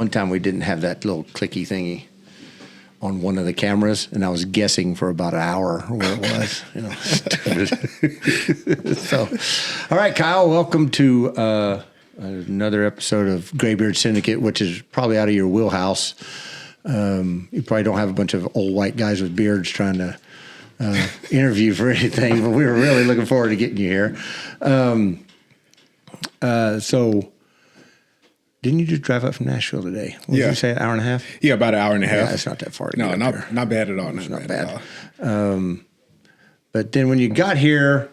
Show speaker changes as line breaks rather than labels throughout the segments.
One time we didn't have that little clicky thingy on one of the cameras, and I was guessing for about an hour where it was. So, all right, Kyle, welcome to another episode of Greybeard Syndicate, which is probably out of your wheelhouse. You probably don't have a bunch of old white guys with beards trying to interview for anything, but we were really looking forward to getting you here. So didn't you just drive up from Nashville today? What did you say, an hour and a half?
Yeah, about an hour and a half.
Yeah, it's not that far.
No, not bad at all.
It's not bad. But then when you got here,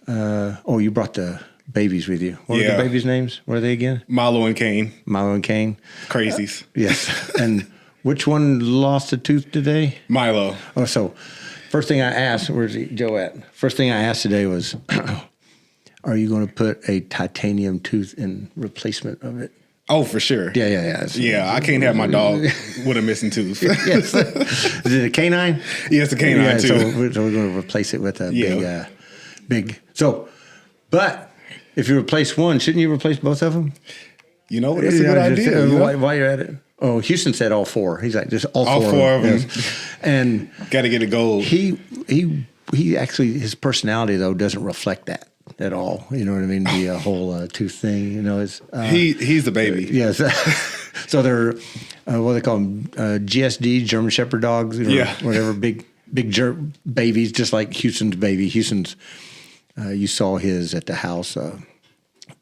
you brought the babies with you. What were the babies' names? What are they again?
Milo and Kane.
Milo and Kane.
Crazies.
Yes. And which one lost a tooth today?
Milo.
Oh, so first thing I asked, where's Joe at? First thing I asked today was, are you going to put a titanium tooth in replacement of it?
Oh, for sure.
Yeah.
Yeah, I can't have my dog with a missing tooth.
Yes. Is it a canine?
Yeah, it's a canine too.
So we're going to replace it with a big. So, but if you replace one, shouldn't you replace both of them?
You know, that's a good idea.
While you're at it. Oh, Houston said all four. He's like, just all
four of them.
Yes. And
got to get a gold.
He actually, his personality though doesn't reflect that at all. You know what I mean? The whole tooth thing. You know, is
he's the baby.
Yes. So they're what they call them, GSD, German Shepherd dogs. Whatever, big babies, just like Houston's baby. Houston's. You saw his at the house.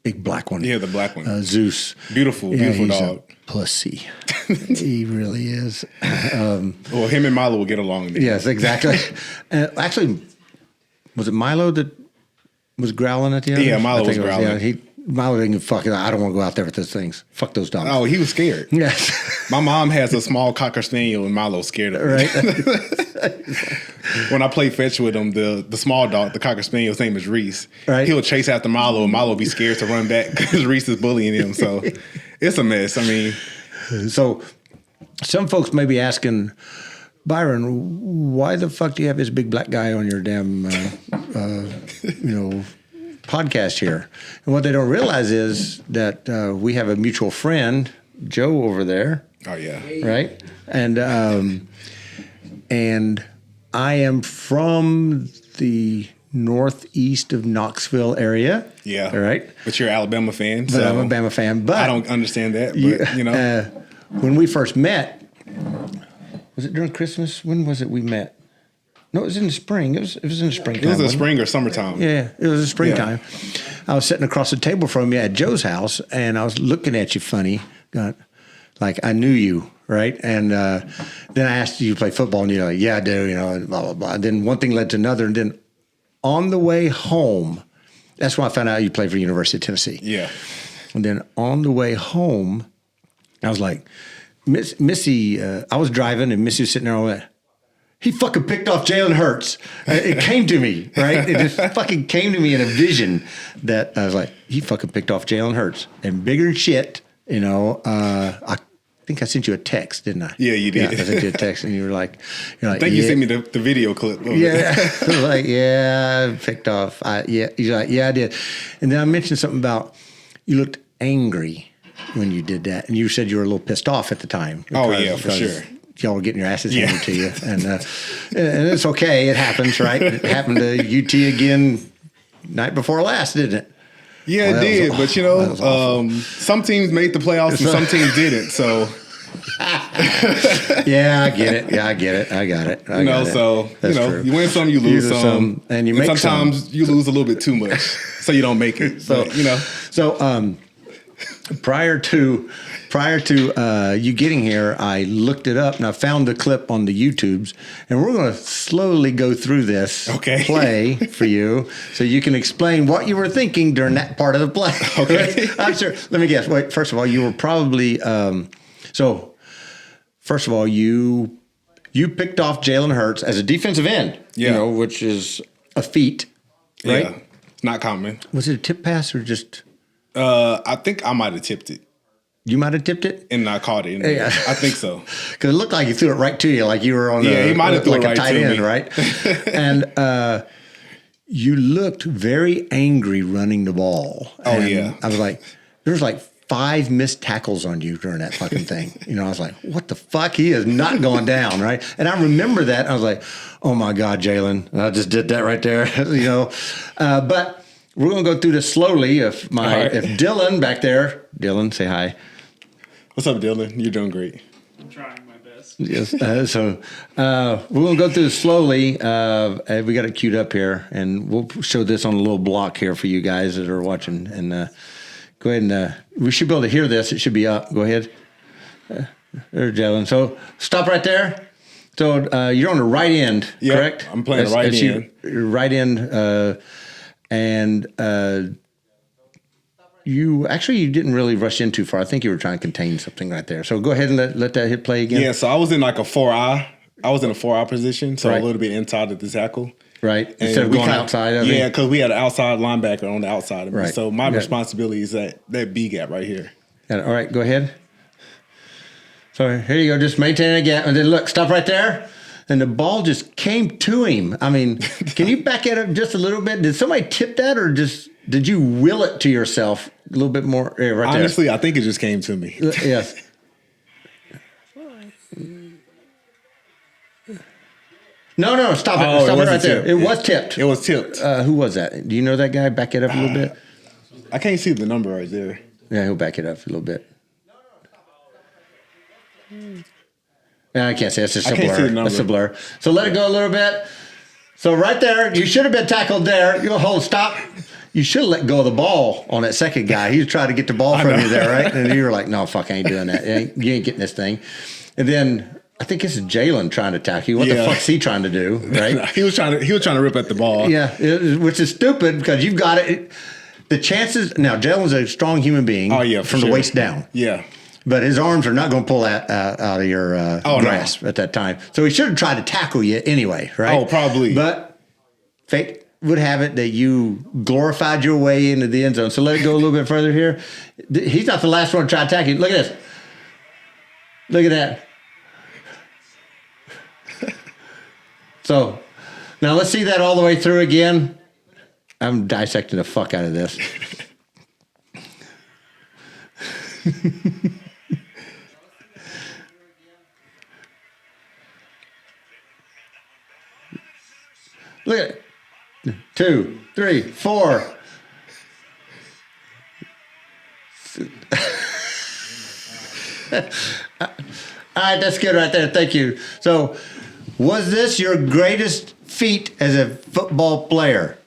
Big black one.
Yeah, the black one.
Zeus.
Beautiful dog.
Pussy. He really is.
Well, him and Milo will get along.
Yes, exactly. Actually, was it Milo that was growling at the other?
Yeah, Milo was growling.
Milo didn't fuck it. I don't want to go out there with those things. Fuck those dogs.
Oh, he was scared.
Yes.
My mom has a small Cocker Spaniel, and Milo's scared of it. Right. When I play fetch with him, the small dog, the Cocker Spaniel, his name is Reese. Right. He'll chase after Milo, and Milo will be scared to run back because Reese is bullying him. So it's a mess. I mean,
so some folks may be asking, Byron, why the fuck do you have this big black guy on your damn, podcast here? And what they don't realize is that we have a mutual friend, Joe, over there.
Oh yeah,
right. And I am from the northeast of Knoxville area.
Yeah,
right.
But you're an Alabama fan.
But I'm a Alabama fan. But
I don't understand that. But
when we first met, was it during Christmas? When was it we met? No, it was in the spring. It was in the springtime.
It was in spring or summertime.
Yeah, it was in springtime. Yeah. I was sitting across the table from you at Joe's house, and I was looking at you funny, like I knew you, right? And then I asked you to play football, and you're like, yeah, I do, and blah, blah, blah. And then one thing led to another, and then on the way home, that's when I found out you played for the University of Tennessee.
Yeah.
And then on the way home, I was like, Missy, I was driving, and Missy was sitting there all that. He fucking picked off Jalen Hurts. It came to me, right? It just fucking came to me in a vision that I was like, he fucking picked off Jalen Hurts. And bigger than shit, I think I sent you a text, didn't I?
Yeah, you did.
Yeah, I sent you a text, and you're like,
I think you sent me the video clip.
Yeah. I was like, yeah, I picked off. You're like, yeah, I did. And then I mentioned something about you looked angry when you did that. And you said you were a little pissed off at the time.
Oh, yeah, for sure.
Y'all were getting your asses handed to you. And it's okay. It happens, right? It happened to UT again night before last, didn't it?
Yeah, it did. But, some teams made the playoffs and some teams didn't. So,
yeah, I get it. I got it.
True. You win some, you lose some.
And you make
sometimes you lose a little bit too much, so you don't make it.
So, prior to you getting here, I looked it up and I found the clip on the YouTubes, and we're going to slowly go through this play for you so you can explain what you were thinking during that part of the play.
Okay.
I'm sure. Let me guess. Wait, first of all, you were probably first of all, you picked off Jalen Hurts as a defensive end, which is a feat, right?
Yeah, it's not common.
Was it a tip pass or just?
I think I might have tipped it.
You might have tipped it?
And I caught it.
Yeah.
I think so.
Because it looked like he threw it right to you, like you were on
he might have threw
like
it right
a tight
to
end,
me.
right? And you looked very angry running the ball.
Oh,
and
yeah.
I was like, there was like 5 missed tackles on you during that fucking thing. I was like, what the fuck? He is not going down, right? And I remember that. I was like, oh my God, Jalen, I just did that right there, But we're going to go through this slowly. If Dylan back there, Dylan, say hi.
What's up, Dylan? You're doing great.
I'm trying my best.
Yes. So we're going to go through this slowly. We got it queued up here, and we'll show this on a little block here for you guys that are watching. And go ahead and we should be able to hear this. It should be up. Go ahead. There's Jalen. So stop right there. So you're on the right end, correct?
I'm playing right end.
Right end. And you didn't really rush in too far. I think you were trying to contain something right there. So go ahead and let that hit play again.
Yeah, so I was in like a 4-eye. I was in a 4-eye position, so a little bit inside of the tackle.
Right. Instead of going outside of it?
Yeah, because we had an outside linebacker on the outside of me.
Right.
So my responsibility is that B gap right here.
All right, go ahead. So here you go. Just maintain a gap. And then look, stop right there. And the ball just came to him. I mean, can you back it up just a little bit? Did somebody tip that, or did you will it to yourself a little bit more? Yeah, right
Honestly,
there.
I think it just came to me.
Yes. No, stop it. Stop it right there. It was tipped.
It was tipped.
Who was that? Do you know that guy? Back it up a little bit.
I can't see the number right there.
Yeah, he'll back it up a little bit. Yeah, I can't say. It's just a blur. That's a blur. So let it go a little bit. So right there, you should have been tackled there. You hold, stop. You should have let go of the ball on that second guy. He was trying to get the ball from you there, right? And you were like, no, fuck, I ain't doing that. You ain't getting this thing. And then I think this is Jalen trying to tackle you. What the fuck's he trying to do, right?
He was trying to rip at the ball.
Yeah, which is stupid because you've got it. The chances now, Jalen's a strong human being.
Oh yeah,
from the waist down.
Yeah.
But his arms are not going to pull that out of your grasp at that time. So he should have tried to tackle you anyway, right?
Oh, probably.
But fate would have it that you glorified your way into the end zone. So let it go a little bit further here. He's not the last one to try to tackle you. Look at this. Look at that. So now let's see that all the way through again. I'm dissecting the fuck out of this. Look at it. 2, 3, 4. All right, that's good right there. Thank you. So, was this your greatest feat as a football player?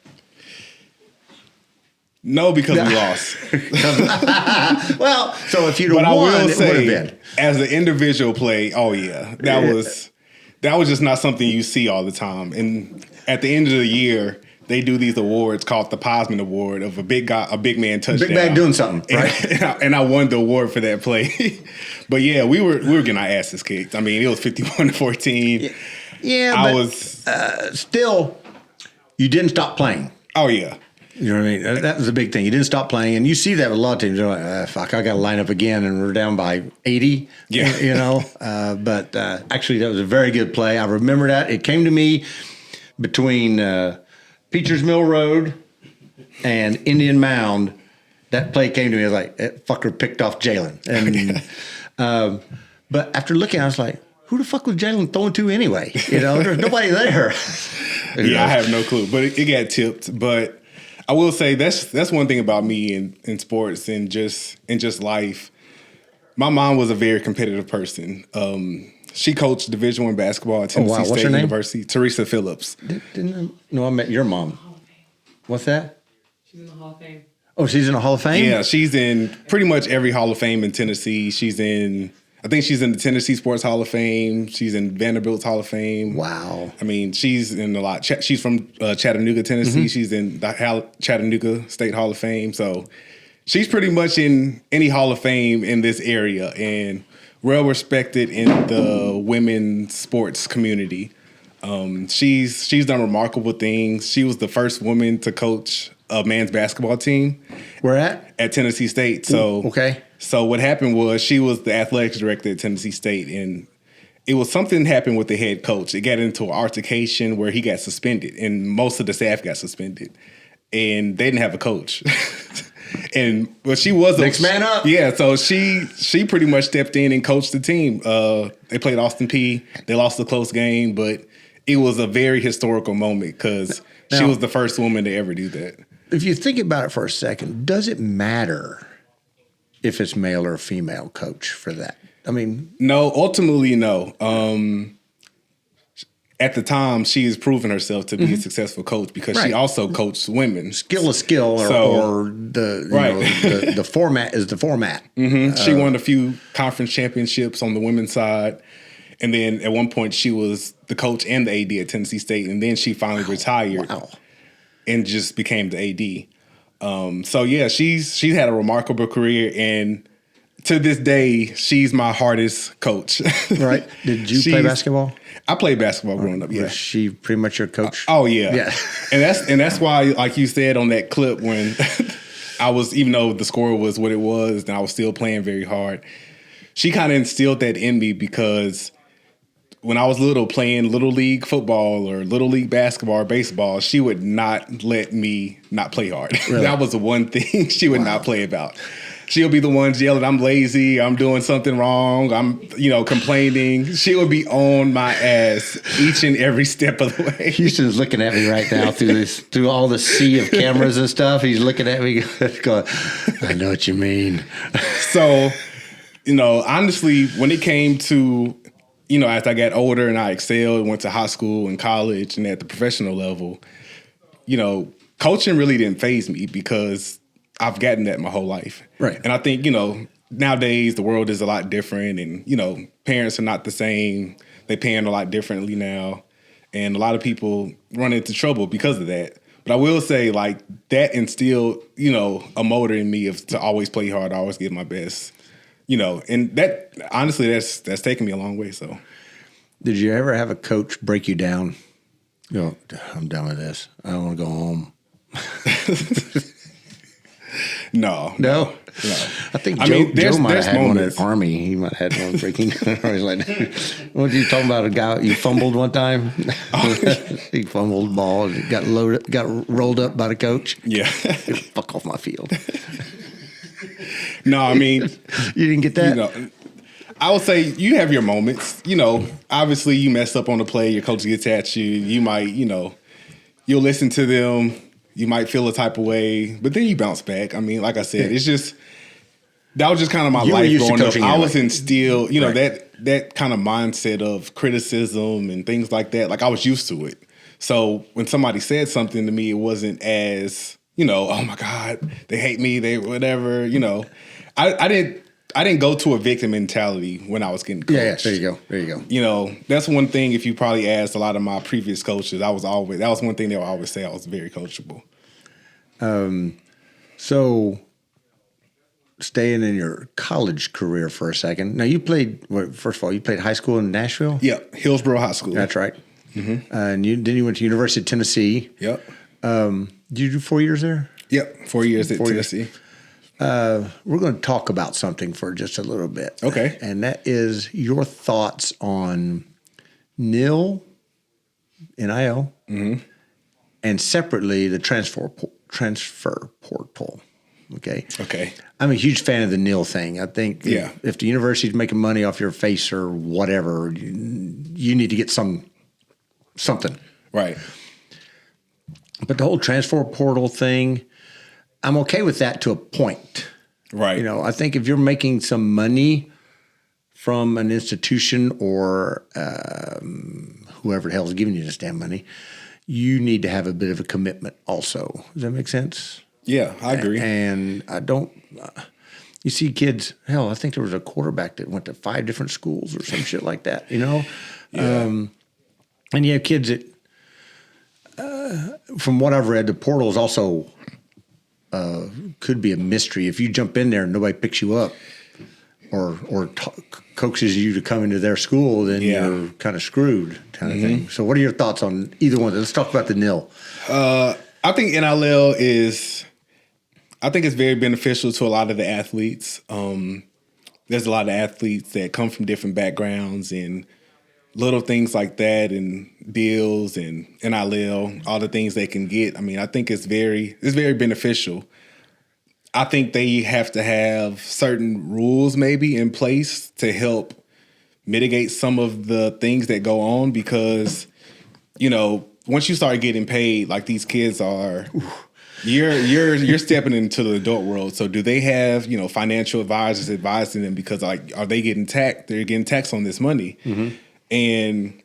No, because we lost.
Well, so if you'd have won, it would have been.
As an individual play, oh yeah, that was just not something you see all the time. And at the end of the year, they do these awards called the Posman Award of a big man touchdown.
Big man doing something, right?
And I won the award for that play. But yeah, we were getting our asses kicked. I mean, it was 51-14.
Yeah, but still, you didn't stop playing.
Oh yeah.
You know what I mean? That was a big thing. You didn't stop playing, and you see that with a lot of teams. They're like, fuck, I got to line up again, and we're down by 80.
Yeah.
You know? But actually, that was a very good play. I remember that. It came to me between Peachers Mill Road and Indian Mound. That play came to me. I was like, that fucker picked off Jalen. And but after looking, I was like, who the fuck was Jalen throwing to anyway? You know, there's nobody there.
Yeah, I have no clue. But it got tipped. But I will say that's one thing about me in sports and just life. My mom was a very competitive person. She coached Division I basketball at Tennessee State University. Teresa Phillips.
No, I met your mom. What's that?
She's in the Hall of Fame.
Oh, she's in the Hall of Fame?
Yeah, she's in pretty much every Hall of Fame in Tennessee. I think she's in the Tennessee Sports Hall of Fame. She's in Vanderbilt's Hall of Fame.
Wow.
I mean, she's in a lot. She's from Chattanooga, Tennessee. Mm-hmm. She's in the Chattanooga State Hall of Fame. So she's pretty much in any Hall of Fame in this area and well respected in the women's sports community. She's done remarkable things. She was the first woman to coach a men's basketball team.
Where at?
At Tennessee State. So
okay.
So what happened was she was the athletics director at Tennessee State, and it was something happened with the head coach. It got into an altercation where he got suspended, and most of the staff got suspended, and they didn't have a coach. But she was
next man up.
Yeah, so she pretty much stepped in and coached the team. They played Austin Peay. They lost a close game, but it was a very historical moment because she was the first woman to ever do that.
If you think about it for a second, does it matter if it's male or female coach for that? I mean,
no. Ultimately, no. At the time, she has proven herself to be a successful coach because she also coached women.
Skill is skill, or the format is the format.
She won a few conference championships on the women's side. And then at one point, she was the coach and the AD at Tennessee State. And then she finally retired and just became the AD. So, yeah, she's had a remarkable career. And to this day, she's my hardest coach.
Right. Did you play basketball?
I played basketball growing up, yeah.
Was she pretty much your coach?
Oh, yeah. Yeah. And that's why, like you said on that clip, when I was, even though the score was what it was, and I was still playing very hard, she kind of instilled that in me because when I was little, playing Little League football or Little League basketball or baseball, she would not let me not play hard. Really? That was the one thing she would not play about. She'll be the one yelling, I'm lazy, I'm doing something wrong, I'm, complaining. She would be on my ass each and every step of the way.
Houston's looking at me right now through all the sea of cameras and stuff. He's looking at me going, I know what you mean.
So, honestly, when it came to, as I got older and I excelled, went to high school and college and at the professional level, coaching really didn't faze me because I've gotten that my whole life.
Right.
And I think, nowadays the world is a lot different and, parents are not the same. They parent a lot differently now. And a lot of people run into trouble because of that. But I will say, like, that instilled, a motor in me to always play hard, always give my best. And that, honestly, that's taken me a long way, so.
Did you ever have a coach break you down? I'm done with this. I don't want to go home.
No.
I think Joe might have had one at Army. He might have had one breaking down. He's like, what are you talking about? A guy you fumbled one time? He fumbled the ball and got rolled up by the coach.
Yeah.
Fuck off my field.
No, I mean.
You didn't get that?
I would say you have your moments. Obviously you mess up on the play, your coach gets at you. You might, you'll listen to them. You might feel a type of way, but then you bounce back. I mean, like I said, it's just that was just kind of my life growing up. I was instilled, that kind of mindset of criticism and things like that. Like I was used to it. So when somebody said something to me, it wasn't as, oh my God, they hate me, they whatever. I didn't go to a victim mentality when I was getting coached.
Yeah, there you go.
That's one thing. If you probably asked a lot of my previous coaches, that was one thing they would always say. I was very coachable.
So staying in your college career for a second. Now you played. First of all, you played high school in Nashville.
Yep, Hillsborough High School.
That's right. Mm-hmm. And then you went to University of Tennessee.
Yep.
Did you do 4 years there?
Yep, 4 years at Tennessee.
We're going to talk about something for just a little bit.
Okay.
And that is your thoughts on NIL,
mm-hmm.
and separately the transfer portal. Okay. I'm a huge fan of the NIL thing. I think if the university's making money off your face or whatever, you need to get something.
Right.
But the whole transfer portal thing, I'm okay with that to a point.
Right.
I think if you're making some money from an institution or whoever the hell is giving you this damn money, you need to have a bit of a commitment also. Does that make sense?
Yeah, I agree.
And I don't you see kids, hell, I think there was a quarterback that went to 5 different schools or some shit like that,
Yeah.
And you have kids that, from what I've read, the portal is also could be a mystery. If you jump in there and nobody picks you up or coaxes you to come into their school, then you're kind of screwed kind of thing. So what are your thoughts on either one? Let's talk about the NIL.
I think NIL is very beneficial to a lot of the athletes. There's a lot of athletes that come from different backgrounds and little things like that and deals and NIL, all the things they can get. I mean, I think it's very beneficial. I think they have to have certain rules maybe in place to help mitigate some of the things that go on because, once you start getting paid like these kids are, you're stepping into the adult world. So do they have, financial advisors advising them because like, are they getting taxed? They're getting taxed on this money. Mm-hmm. And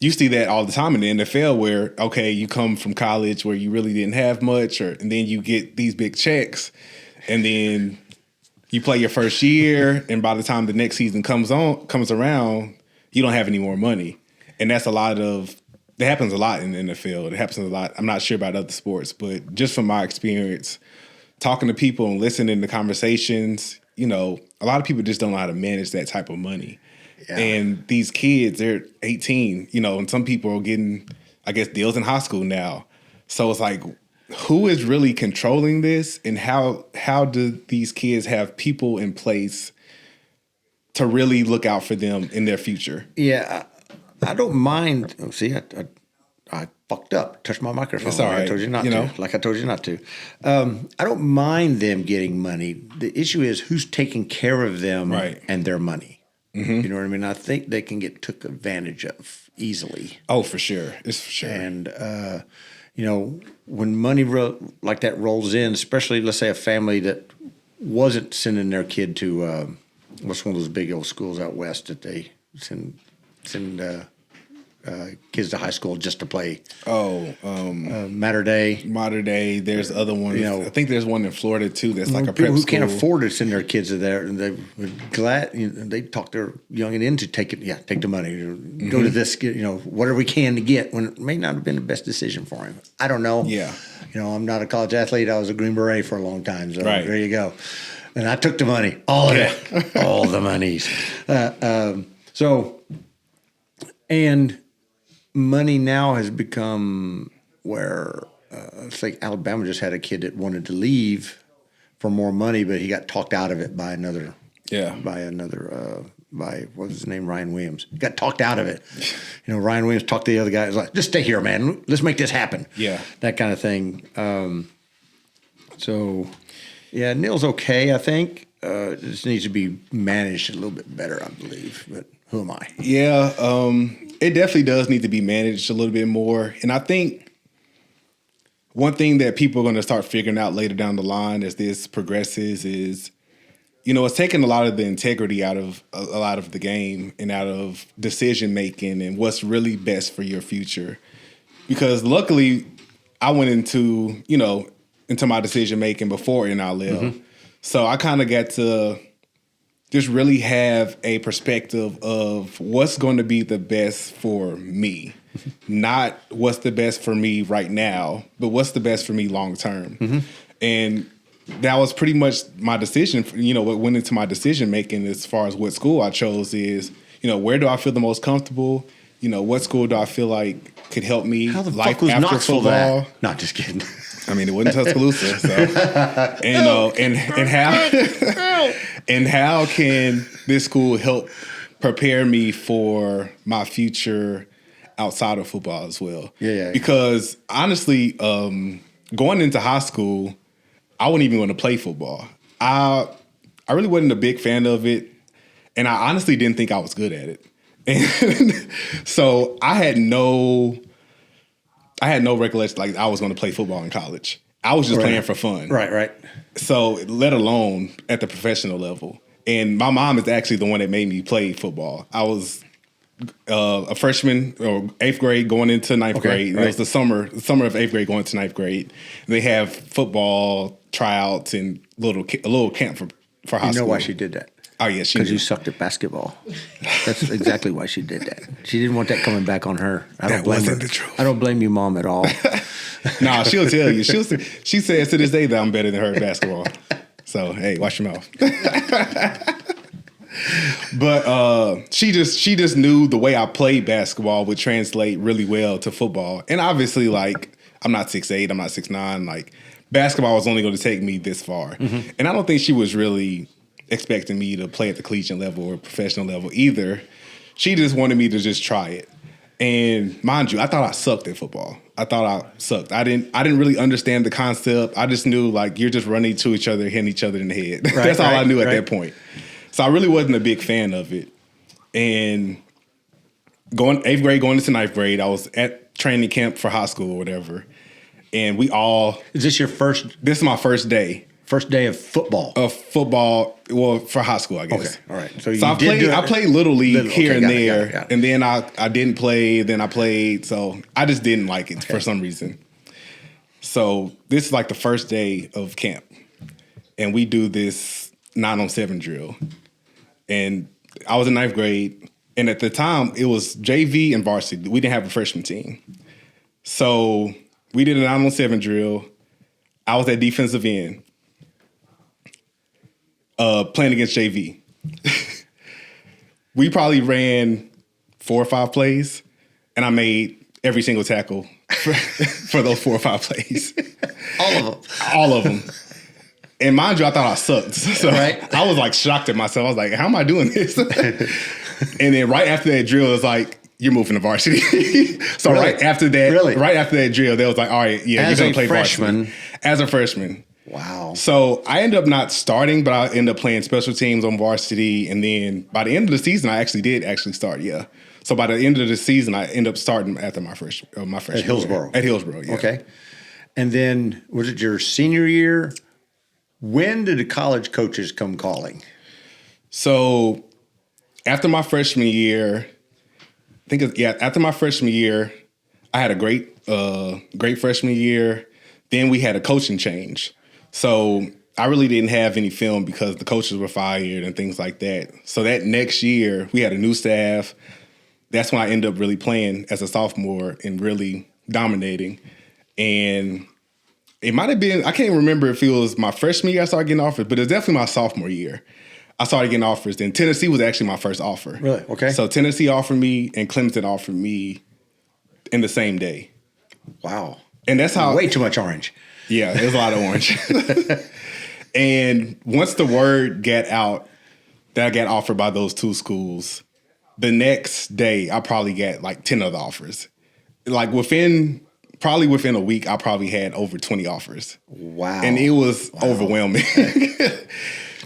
you see that all the time in the NFL where, okay, you come from college where you really didn't have much and then you get these big checks and then you play your first year and by the time the next season comes around, you don't have any more money. And that happens a lot in the NFL. It happens a lot. I'm not sure about other sports, but just from my experience, talking to people and listening to conversations, a lot of people just don't know how to manage that type of money. Yeah. And these kids, they're 18, and some people are getting, I guess, deals in high school now. So it's like, who is really controlling this? And how do these kids have people in place to really look out for them in their future?
Yeah, I don't mind. See, I fucked up. Touched my microphone.
That's all right.
I told you not to. Like I told you not to. I don't mind them getting money. The issue is who's taking care of them and their money. Mm-hmm. You know what I mean? I think they can get took advantage of easily.
Oh, for sure. It's for sure.
And, when money like that rolls in, especially, let's say, a family that wasn't sending their kid to what's one of those big old schools out west that they send kids to high school just to play. Mater Day. There's other ones. I think there's one in Florida too. That's like a prep school.
Who
can't afford to send their kids to there, and they were glad. They talk their youngin into take the money, go to this, whatever we can to get. When it may not have been the best decision for him. I don't know.
Yeah.
I'm not a college athlete. I was a Green Beret for a long time. So there you go. And I took the money, all of it, all the monies. And money now has become where it's like Alabama just had a kid that wanted to leave for more money, but he got talked out of it by what was his name, Ryan Williams. He got talked out of it. Ryan Williams talked to the other guy. He was like, just stay here, man. Let's make this happen.
Yeah.
That kind of thing. Neil's okay, I think. It just needs to be managed a little bit better, I believe. But who am I?
Yeah, it definitely does need to be managed a little bit more. And I think one thing that people are going to start figuring out later down the line as this progresses is, it's taking a lot of the integrity out of a lot of the game and out of decision making and what's really best for your future. Because luckily, I went into my decision making before NIL. Mm-hmm. So I kind of got to just really have a perspective of what's going to be the best for me. Not what's the best for me right now, but what's the best for me long term. Mm-hmm. And that was pretty much my decision. What went into my decision making as far as what school I chose is, where do I feel the most comfortable? What school do I feel like could help me
How the
life
fuck was
after
Knoxville
football?
That? Not just kidding.
I mean, it wasn't Tuscaloosa, so and how can this school help prepare me for my future outside of football as well?
Yeah.
Because honestly, going into high school, I wasn't even going to play football. I really wasn't a big fan of it, and I honestly didn't think I was good at it. And so I had no recollection like I was going to play football in college. I was just playing for fun.
Right.
So let alone at the professional level. And my mom is actually the one that made me play football. I was a freshman or eighth grade going into ninth grade. Right. It was the summer of eighth grade going into ninth grade. They have football tryouts and a little camp for high school.
You know why she did that?
Oh, yeah, she
because you sucked at basketball. That's exactly why she did that. She didn't want that coming back on her.
That wasn't the truth.
I don't blame you, Mom, at all.
Nah, she'll tell you. She says to this day that I'm better than her at basketball. So, hey, watch your mouth. But she just knew the way I played basketball would translate really well to football. And obviously, like, I'm not 6'8", I'm not 6'9". Like, basketball was only going to take me this far. Mm-hmm. And I don't think she was really expecting me to play at the collegiate level or professional level either. She just wanted me to just try it. And mind you, I thought I sucked at football. I thought I sucked. I didn't really understand the concept. I just knew like you're just running to each other, hitting each other in the head.
Right,
That's all I knew at
right.
that point. So I really wasn't a big fan of it. And going 8th grade, going into 9th grade, I was at training camp for high school or whatever. And we all...
Is this your first...
This is my first day.
First day of football?
Of football, well, for high school, I guess.
Okay, all right. So
I played Little League here and there.
Got it.
And then I didn't play, then I played. So I just didn't like it for some reason. So this is like the first day of camp. And we do this 9-on-7 drill. And I was in 9th grade. And at the time, it was JV and varsity. We didn't have a freshman team. So we did a 9-on-7 drill. I was at defensive end, playing against JV. We probably ran 4 or 5 plays, and I made every single tackle for those 4 or 5 plays. All of them. And mind you, I thought I sucked. So I was like shocked at myself. I was like, how am I doing this? And then right after that drill, it was like, you're moving to varsity. So right after that drill, they was like, all right, yeah, you're going to play varsity. As a freshman.
Wow.
So I ended up not starting, but I ended up playing special teams on varsity. And then by the end of the season, I did start, yeah. So by the end of the season, I ended up starting after my freshman
At Hillsborough.
At Hillsborough, yeah.
Okay. And then, was it your senior year? When did the college coaches come calling?
So after my freshman year, after my freshman year, I had a great freshman year. Then we had a coaching change. So I really didn't have any film because the coaches were fired and things like that. So that next year, we had a new staff. That's when I ended up really playing as a sophomore and really dominating. And it might have been, I can't remember if it was my freshman year I started getting offers, but it was definitely my sophomore year. I started getting offers. Then Tennessee was actually my first offer.
Really? Okay.
So Tennessee offered me and Clemson offered me in the same day.
Wow.
And that's how...
Way too much orange.
Yeah, there's a lot of orange. And once the word got out that I got offered by those 2 schools, the next day I probably got like 10 other offers. Like within a week, I probably had over 20 offers.
Wow.
And it was overwhelming.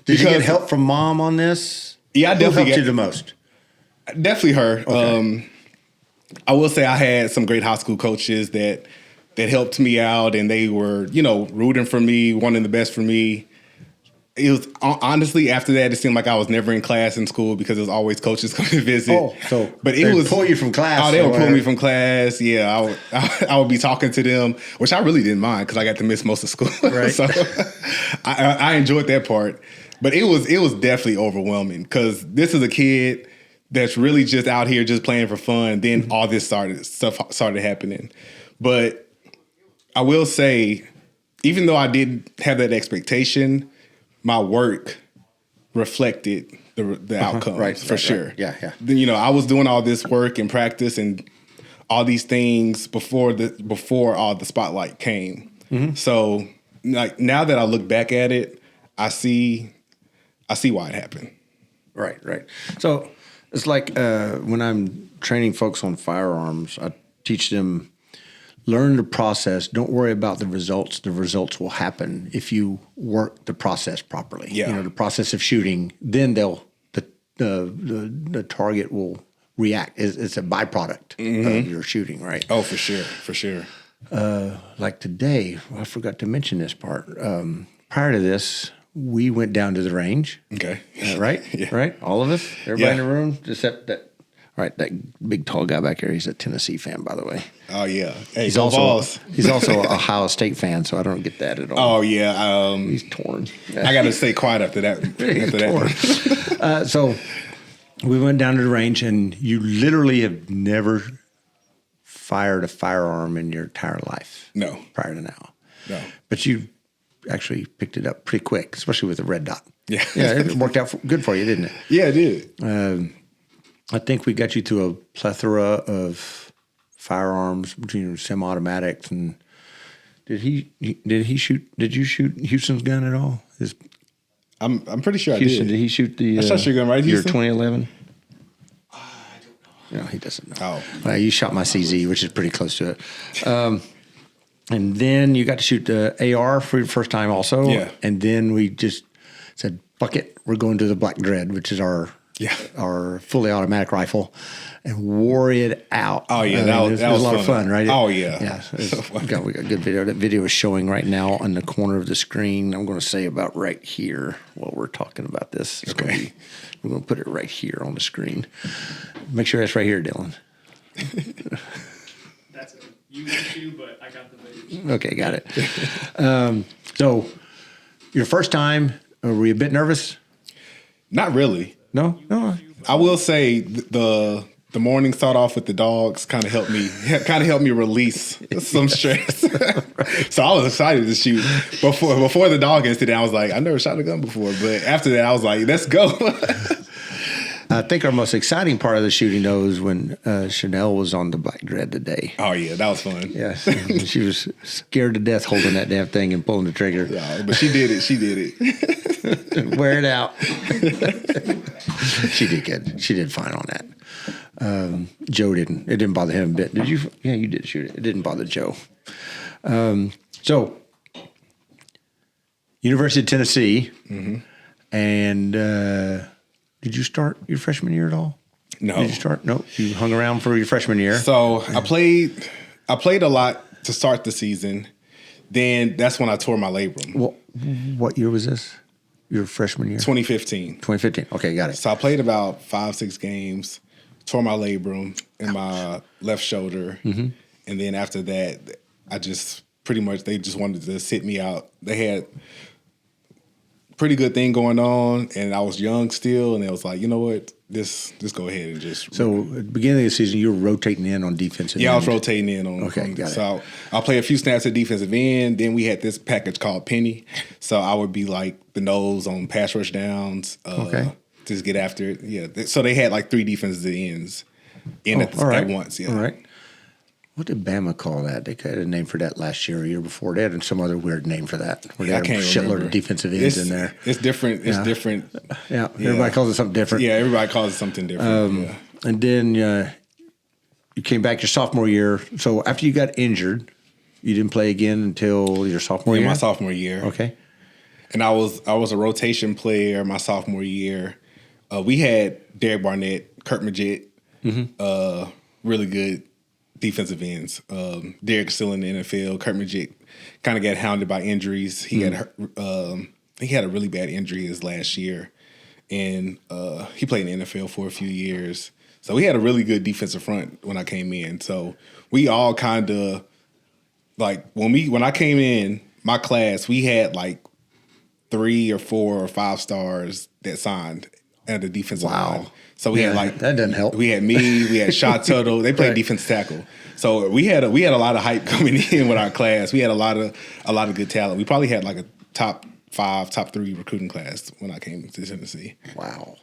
Did you get help from mom on this?
Yeah, I
Who
definitely
helped you the most?
Definitely her.
Okay.
I will say I had some great high school coaches that helped me out, and they were, rooting for me, wanting the best for me. It was honestly after that, it seemed like I was never in class in school because there was always coaches coming to visit.
Oh, so but it would pull you from class.
Oh, they would pull me from class. Yeah, I would be talking to them, which I really didn't mind because I got to miss most of school.
Right.
So I enjoyed that part, but it was definitely overwhelming because this is a kid that's really just out here just playing for fun. Then all this stuff started happening, but I will say, even though I did have that expectation, my work reflected the outcome,
right,
for sure.
Right. Yeah.
Then, I was doing all this work and practice and all these things before all the spotlight came. Mm-hmm. So, like now that I look back at it, I see why it happened.
Right. So it's like when I'm training folks on firearms, I teach them. Learn the process. Don't worry about the results. The results will happen if you work the process properly.
Yeah.
The process of shooting. Then the target will react. It's a byproduct of your shooting, right?
Oh, for sure.
Like today, I forgot to mention this part. Prior to this, we went down to the range.
Okay.
Right?
Yeah.
Right? All of us? Everybody in the room? Except that. Right, that big tall guy back there, he's a Tennessee fan, by the way.
Oh, yeah. Hey,
he's also an Ohio State fan, so I don't get that at all.
Oh, yeah.
He's torn.
I got to stay quiet after that.
That. So we went down to the range, and you literally have never fired a firearm in your entire life.
No.
Prior to now.
No.
But you actually picked it up pretty quick, especially with the red dot.
Yeah.
Yeah, it worked out good for you, didn't it?
Yeah, it did.
I think we got you to a plethora of firearms between semi-automatics and did you shoot Houston's gun at all?
I'm pretty sure
Houston,
I did.
Did he shoot the
I shot your gun, right,
your
Houston?
2011?
I don't know.
No, he doesn't know.
Oh.
Well, you shot my CZ, which is pretty close to it. And then you got to shoot the AR for your first time also.
Yeah.
And then we just said, fuck it, we're going to the Black Dread, which is our fully automatic rifle, and wore it out.
Oh, yeah.
It was a lot of fun, right?
Oh, yeah.
Yeah. We got good video. That video is showing right now on the corner of the screen. I'm going to say about right here while we're talking about this.
Okay.
We're going to put it right here on the screen. Make sure that's right here, Dylan.
That's a you issue, but I got the video.
Okay, got it. So, your first time, were you a bit nervous?
Not really.
No?
I will say the morning start off with the dogs kind of helped me release some stress. So I was excited to shoot. Before the dog incident, I was like, I never shot a gun before. But after that, I was like, let's go.
I think our most exciting part of the shooting, though, is when Chanel was on the Black Dread today.
Oh, yeah, that was fun.
Yes. She was scared to death holding that damn thing and pulling the trigger.
Yeah, but she did it.
Wear it out. She did good. She did fine on that. Joe didn't. It didn't bother him a bit. Did you? Yeah, you did shoot it. It didn't bother Joe. So, University of Tennessee, and did you start your freshman year at all?
No.
Did you start? No. You hung around for your freshman year.
So I played a lot to start the season. Then that's when I tore my labrum.
What year was this? Your freshman year?
2015.
2015. Okay, got it.
So I played about 5-6 games, tore my labrum in my left shoulder. And then after that, I just pretty much, they just wanted to sit me out. They had pretty good thing going on, and I was young still, and it was like, you know what, just go ahead and just.
So at the beginning of the season, you were rotating in on defensive end.
Yeah, I was rotating in on.
Okay, got it.
So I'll play a few snaps at defensive end. Then we had this package called Penny, so I would be like the nose on pass rush downs.
Okay.
Just get after it. Yeah. So they had like 3 defensive ends at once. Yeah.
All right. What did Bama call that? They had a name for that last year or year before. They had some other weird name for that. Where they had a shitload of defensive ends in there.
It's different. It's different.
Yeah. Everybody calls it something different.
Yeah, everybody calls it something different.
And then you came back your sophomore year. So after you got injured, you didn't play again until your sophomore year?
My sophomore year.
Okay.
And I was a rotation player my sophomore year. We had Derek Barnett, Kurt Magid, really good defensive ends. Derek's still in the NFL. Kurt Magid kind of got hounded by injuries. He had a really bad injury his last year, and he played in the NFL for a few years. So we had a really good defensive front when I came in. So we all kind of like when I came in my class, we had like 3 or 4 or 5 stars that signed at the defensive line. So we had like
that doesn't help.
We had me, we had Shot Tuttle. They played defensive tackle. So we had a lot of hype coming in with our class. We had a lot of good talent. We probably had like a top 5, top 3 recruiting class when I came to Tennessee.
Wow.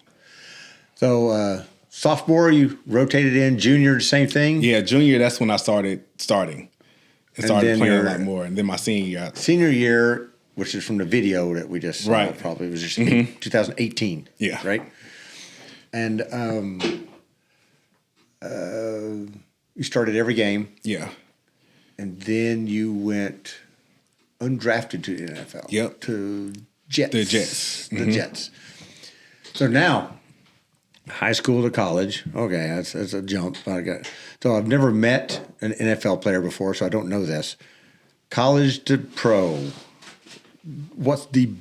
So sophomore, you rotated in. Junior, same thing.
Yeah, junior. That's when I started starting and started playing a lot more. And then my
senior year, which is from the video that we just saw, probably was just 2018.
Yeah.
Right. And you started every game.
Yeah.
And then you went undrafted to the NFL.
Yep.
To Jets.
The Jets.
The Jets. So now, high school to college. Okay, that's a jump. So I've never met an NFL player before, so I don't know this. College to pro. What's the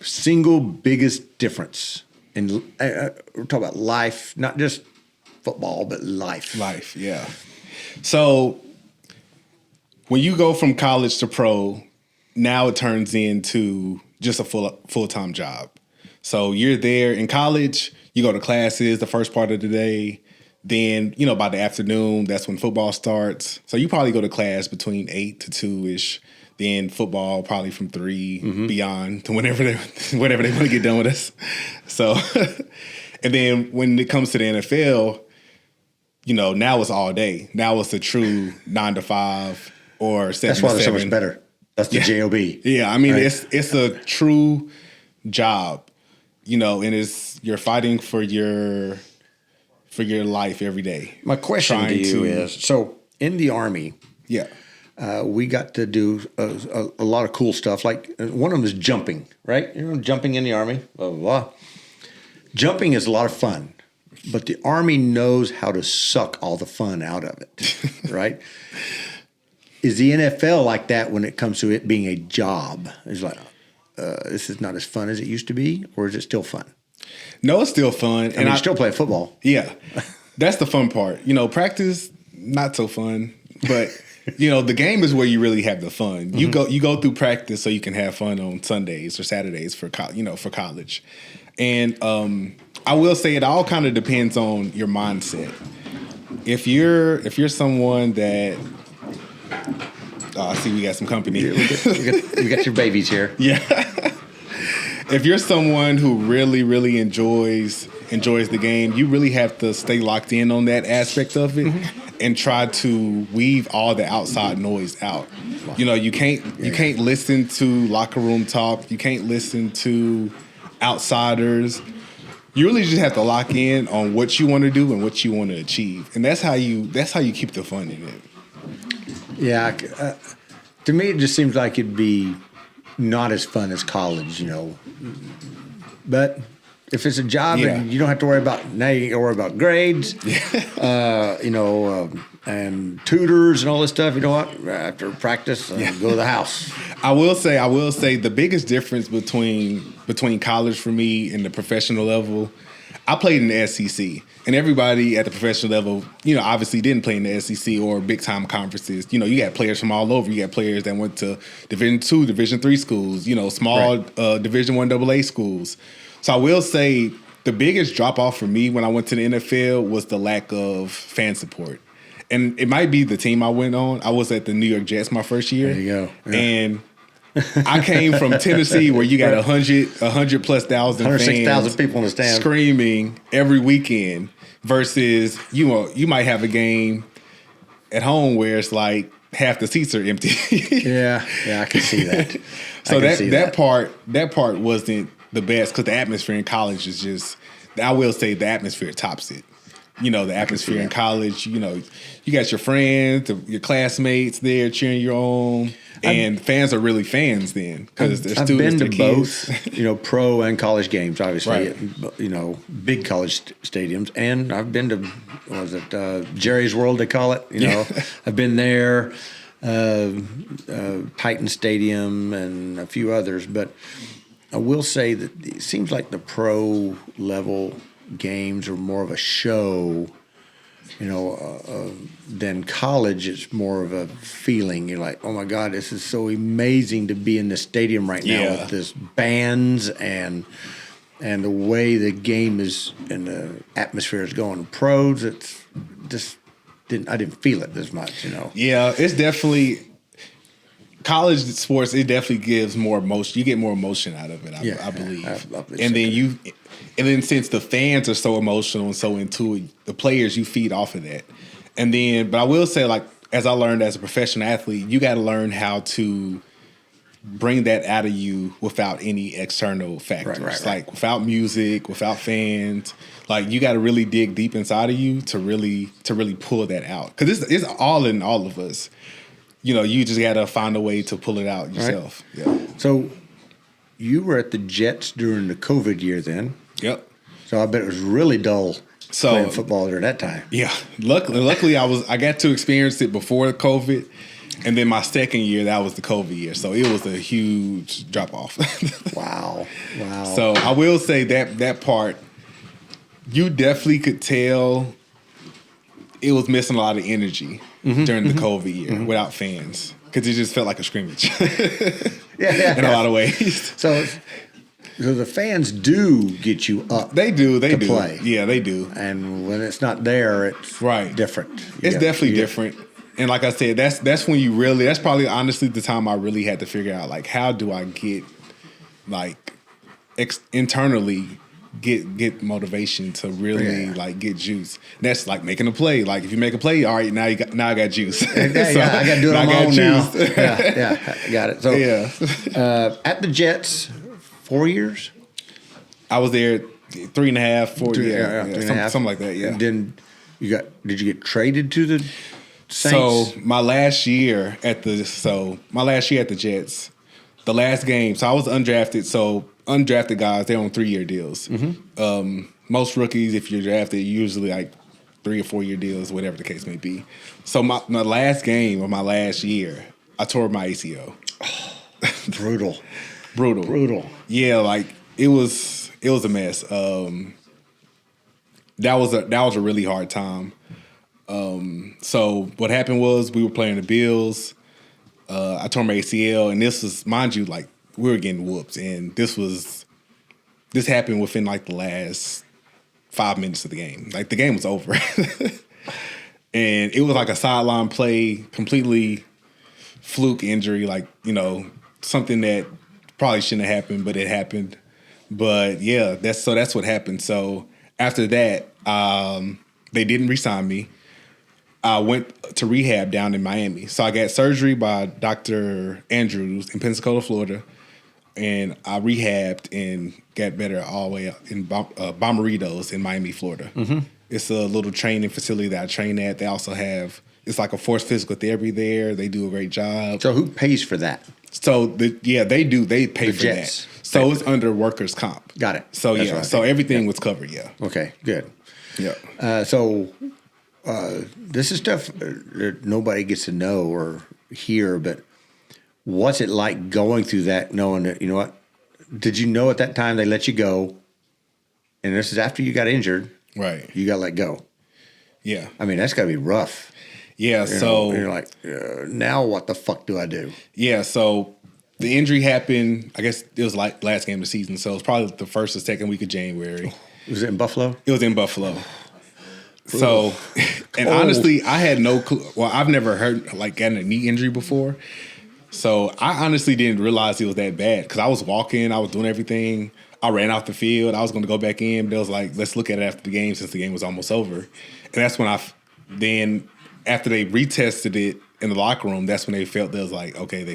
single biggest difference? And we're talking about life, not just football, but life.
Life, yeah. So when you go from college to pro, now it turns into just a full-time job. So you're there in college, you go to classes the first part of the day. Then, by the afternoon, that's when football starts. So you probably go to class between 8 to 2-ish. Then football probably from 3 beyond to whenever they want to get done with us. So, and then when it comes to the NFL, now it's all day. Now it's a true 9 to 5 or 7 to 7.
That's why they're so much better. That's the job.
Yeah, I mean,
right?
it's a true job, and you're fighting for your for your life every day.
My question to you is, so in the Army, we got to do a lot of cool stuff. Like one of them is jumping, right? Jumping in the Army, blah, blah, blah. Jumping is a lot of fun, but the Army knows how to suck all the fun out of it, right? Is the NFL like that when it comes to it being a job? It's like, this is not as fun as it used to be, or is it still fun?
No, it's still fun.
And I still play football.
Yeah. That's the fun part. Practice, not so fun. But, the game is where you really have the fun. Mm-hmm. You go through practice so you can have fun on Sundays or Saturdays for college. And I will say it all kind of depends on your mindset. If you're someone that I see we got some company.
Yeah, we got your babies here.
Yeah. If you're someone who really, really enjoys the game, you really have to stay locked in on that aspect of it and try to weave all the outside noise out. You can't listen to locker room talk. You can't listen to outsiders. You really just have to lock in on what you want to do and what you want to achieve, and that's how you keep the fun in it.
Yeah, to me, it just seems like it'd be not as fun as college, But if it's a job and you don't have to worry about grades, and tutors and all this stuff, you know what? After practice, go to the house.
I will say the biggest difference between college for me and the professional level, I played in the SEC. And everybody at the professional level, obviously didn't play in the SEC or big time conferences. You got players from all over. You got players that went to Division II, Division III schools, small Division I AA schools. So I will say the biggest drop off for me when I went to the NFL was the lack of fan support. And it might be the team I went on. I was at the New York Jets my first year.
There you go. Yeah.
And I came from Tennessee where you got 100 plus thousand
106,000 people in the stand
screaming every weekend versus you might have a game at home where it's like half the seats are empty.
yeah, I can see that.
So that part wasn't the best because the atmosphere in college is just, I will say the atmosphere tops it. The atmosphere in college, you got your friends, your classmates there cheering you on. And fans are really fans then because they're students.
I've been to both, pro and college games, obviously,
right.
Big college stadiums. And I've been to, Jerry's World, they call it. I've been there, Titan Stadium and a few others. But I will say that it seems like the pro level games are more of a show, than college. It's more of a feeling. You're like, oh my God, this is so amazing to be in the stadium right now with this bands and the way the game is and the atmosphere is going. Pros, it's just I didn't feel it as much,
Yeah, it's definitely college sports. It definitely gives more emotion. You get more emotion out of it. I believe. And then since the fans are so emotional and so into it, the players, you feed off of that. But I will say, like, as I learned as a professional athlete, you got to learn how to bring that out of you without any external factors. Right. Like without music, without fans. Like you got to really dig deep inside of you to really pull that out. Because it's all in all of us. You just got to find a way to pull it out yourself. Right. Yeah.
So you were at the Jets during the COVID year then.
Yep.
So I bet it was really dull playing football during that time.
Yeah. Luckily I got to experience it before COVID. And then my second year, that was the COVID year. So it was a huge drop off.
Wow.
So I will say that part, you definitely could tell it was missing a lot of energy during the COVID year without fans. Because it just felt like a scrimmage. In a lot of ways. So
the fans do get you up.
They do
play.
Yeah, they do.
And when it's not there, it's different.
It's definitely different. And like I said, that's when you really, that's probably honestly the time I really had to figure out, like, how do I get, like, internally get motivation to really like get juice. And that's like making a play. Like if you make a play, all right, now I got juice.
I got to do it on my own now. I got it. So at the Jets, 4 years?
I was there 3.5, 4 years. Something like that, yeah.
And then did you get traded to the Saints?
So my last year at the Jets, the last game, so I was undrafted. So undrafted guys, they're on 3-year deals. Most rookies, if you're drafted, usually like 3 or 4 year deals, whatever the case may be. So my last game of my last year, I tore my ACL.
Oh, brutal.
Yeah, like it was a mess. That was a really hard time. So what happened was we were playing the Bills. I tore my ACL, and this was, mind you, like we were getting whooped, and this happened within like the last 5 minutes of the game. Like the game was over, and it was like a sideline play, completely fluke injury, like something that probably shouldn't have happened, but it happened. But yeah, that's what happened. So after that, they didn't re-sign me. I went to rehab down in Miami. So I got surgery by Dr. Andrews in Pensacola, Florida, and I rehabbed and got better all the way up in Bommarito's in Miami, Florida. It's a little training facility that I train at. They also have, it's like a forced physical therapy there. They do a great job.
So who pays for that?
So they do. They pay for
Jets
that. So it's under workers' comp.
Got it.
So
That's
yeah.
right.
So everything was covered. Yeah.
Okay. Good.
Yeah.
This is stuff that nobody gets to know or hear, but what's it like going through that, knowing that, what? Did you know at that time they let you go, and this is after you got injured,
right?
You got let go.
Yeah.
I mean, that's got to be rough.
Yeah.
You're like, now what the fuck do I do?
Yeah. So the injury happened, I guess it was like last game of the season. So it was probably the first or second week of January.
Was it in Buffalo?
It was in Buffalo. So, and honestly, I had no clue. Well, I've never gotten a knee injury before. So I honestly didn't realize it was that bad because I was walking, I was doing everything. I ran off the field. I was going to go back in, but it was like, let's look at it after the game since the game was almost over. And that's when then after they retested it in the locker room, that's when they felt they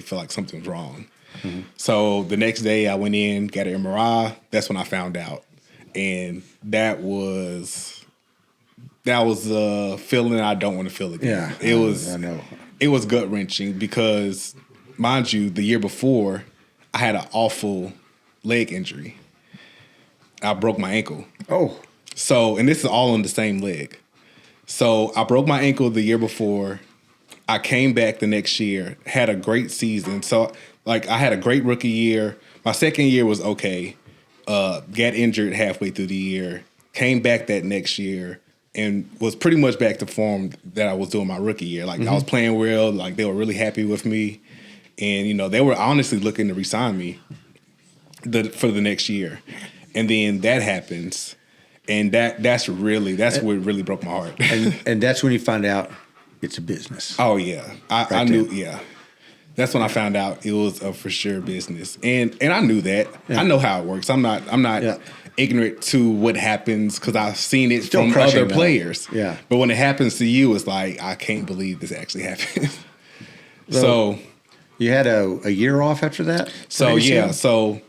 felt like something was wrong. So the next day I went in, got an MRI. That's when I found out. And that was a feeling I don't want to feel again.
Yeah, I know.
It was gut wrenching because, mind you, the year before I had an awful leg injury. I broke my ankle.
Oh,
so and this is all on the same leg. So I broke my ankle the year before. I came back the next year, had a great season. So I had a great rookie year. My second year was okay. Got injured halfway through the year. Came back that next year. And was pretty much back to form that I was doing my rookie year. Like I was playing well. Like they were really happy with me, and they were honestly looking to re-sign me for the next year. And then that happens, and that's what really broke my heart.
and that's when you find out it's a business.
Oh yeah, I knew. Yeah, that's when I found out it was a for sure business, and I knew that. Yeah. I know how it works. I'm not. Yeah. Ignorant to what happens because I've seen it from other players.
Yeah.
But when it happens to you, it's like, I can't believe this actually happened. So
you had a year off after that?
So yeah. So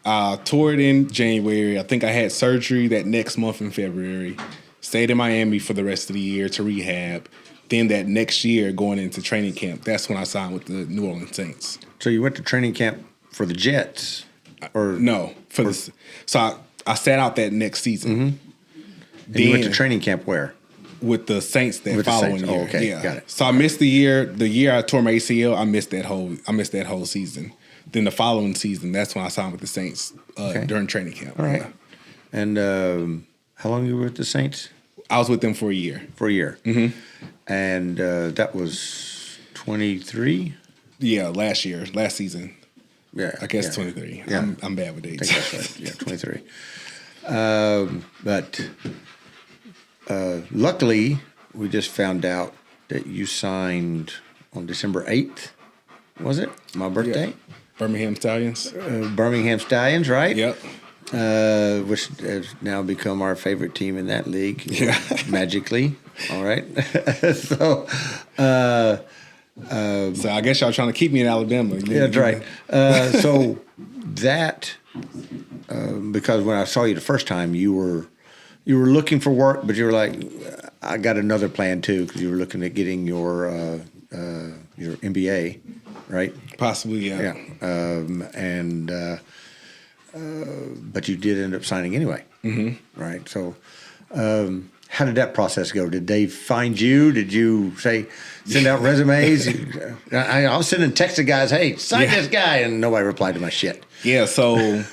I toured in January. I think I had surgery that next month in February. Stayed in Miami for the rest of the year to rehab. Then that next year going into training camp, that's when I signed with the New Orleans Saints.
So you went to training camp for the Jets? Or
no. So I sat out that next season.
And you went to training camp where?
With the Saints following year.
Oh, okay,
yeah.
Got it.
So I missed the year. The year I tore my ACL, I missed that whole season. Then the following season, that's when I signed with the Saints during training camp.
All right. Yeah. And how long you were with the Saints?
I was with them for a year.
Mm-hmm. And that was 23?
Yeah, last season.
Yeah,
I guess 23.
Yeah.
I'm bad with dates.
I think that's right. Yeah, 23. But luckily, we just found out that you signed on December 8th. Was it my birthday?
Yeah. Birmingham Stallions.
Birmingham Stallions, right?
Yep.
Which has now become our favorite team in that league.
Yeah.
Magically. All right. So
I guess y'all trying to keep me in Alabama.
Yeah, that's right. So that because when I saw you the first time, you were looking for work, but you were like, I got another plan too, because you were looking at getting your MBA, right?
Possibly, yeah.
But you did end up signing anyway, right? So, how did that process go? Did they find you? Did you send out resumes? I was sending texts to guys, hey, sign this guy, and nobody replied to my shit.
Yeah, so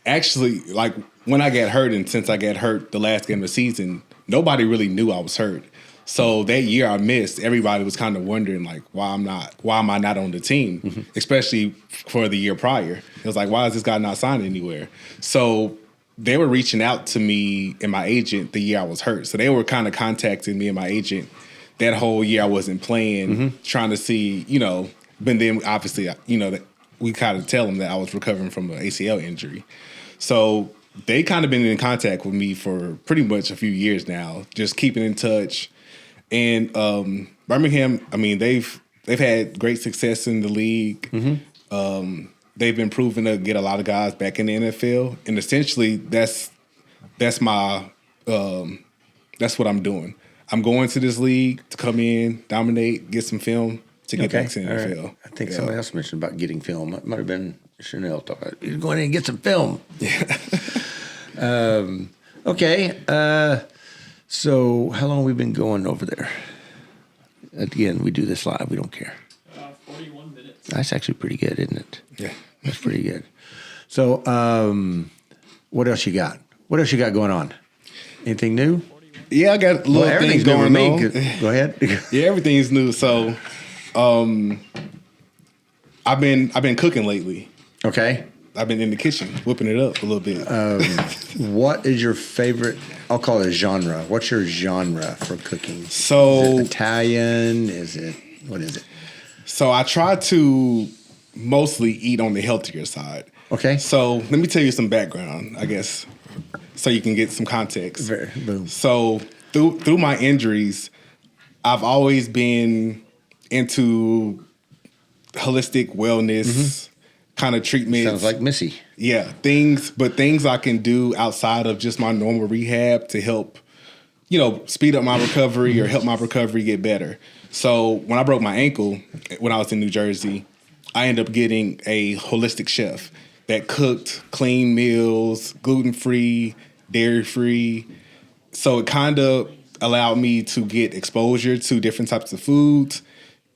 actually, like when I got hurt, and since I got hurt the last game of the season, nobody really knew I was hurt. So that year I missed, everybody was kind of wondering, like, why am I not on the team, especially for the year prior. It was like, why is this guy not signed anywhere? So they were reaching out to me and my agent the year I was hurt. So they were kind of contacting me and my agent that whole year I wasn't playing, trying to see, but then obviously, we kind of tell them that I was recovering from an ACL injury. So they kind of been in contact with me for pretty much a few years now, just keeping in touch. And Birmingham, I mean, they've had great success in the league. They've been proven to get a lot of guys back in the NFL, and essentially that's my that's what I'm doing. I'm going to this league to come in, dominate, get some film to get back to the NFL.
Right. I think somebody else mentioned about getting film. It might have been Chanel talking about, you're going in and get some film.
Yeah.
Okay. So how long have we been going over there? Again, we do this live. We don't care.
41 minutes.
That's actually pretty good, isn't it?
Yeah.
That's pretty good. So what else you got? What else you got going on? Anything new?
Yeah, I got a little things going on.
Go ahead.
Yeah, everything's new. So I've been cooking lately.
Okay.
I've been in the kitchen, whipping it up a little bit.
What is your favorite, I'll call it a genre. What's your genre for cooking?
So
is it Italian? What is it?
So I try to mostly eat on the healthier side.
Okay.
So let me tell you some background, I guess, so you can get some context.
Boom.
So through my injuries, I've always been into holistic wellness kind of treatments.
Sounds like Missy.
Yeah, things I can do outside of just my normal rehab to help, speed up my recovery or help my recovery get better. So when I broke my ankle when I was in New Jersey, I ended up getting a holistic chef that cooked clean meals, gluten-free, dairy-free. So it kind of allowed me to get exposure to different types of foods,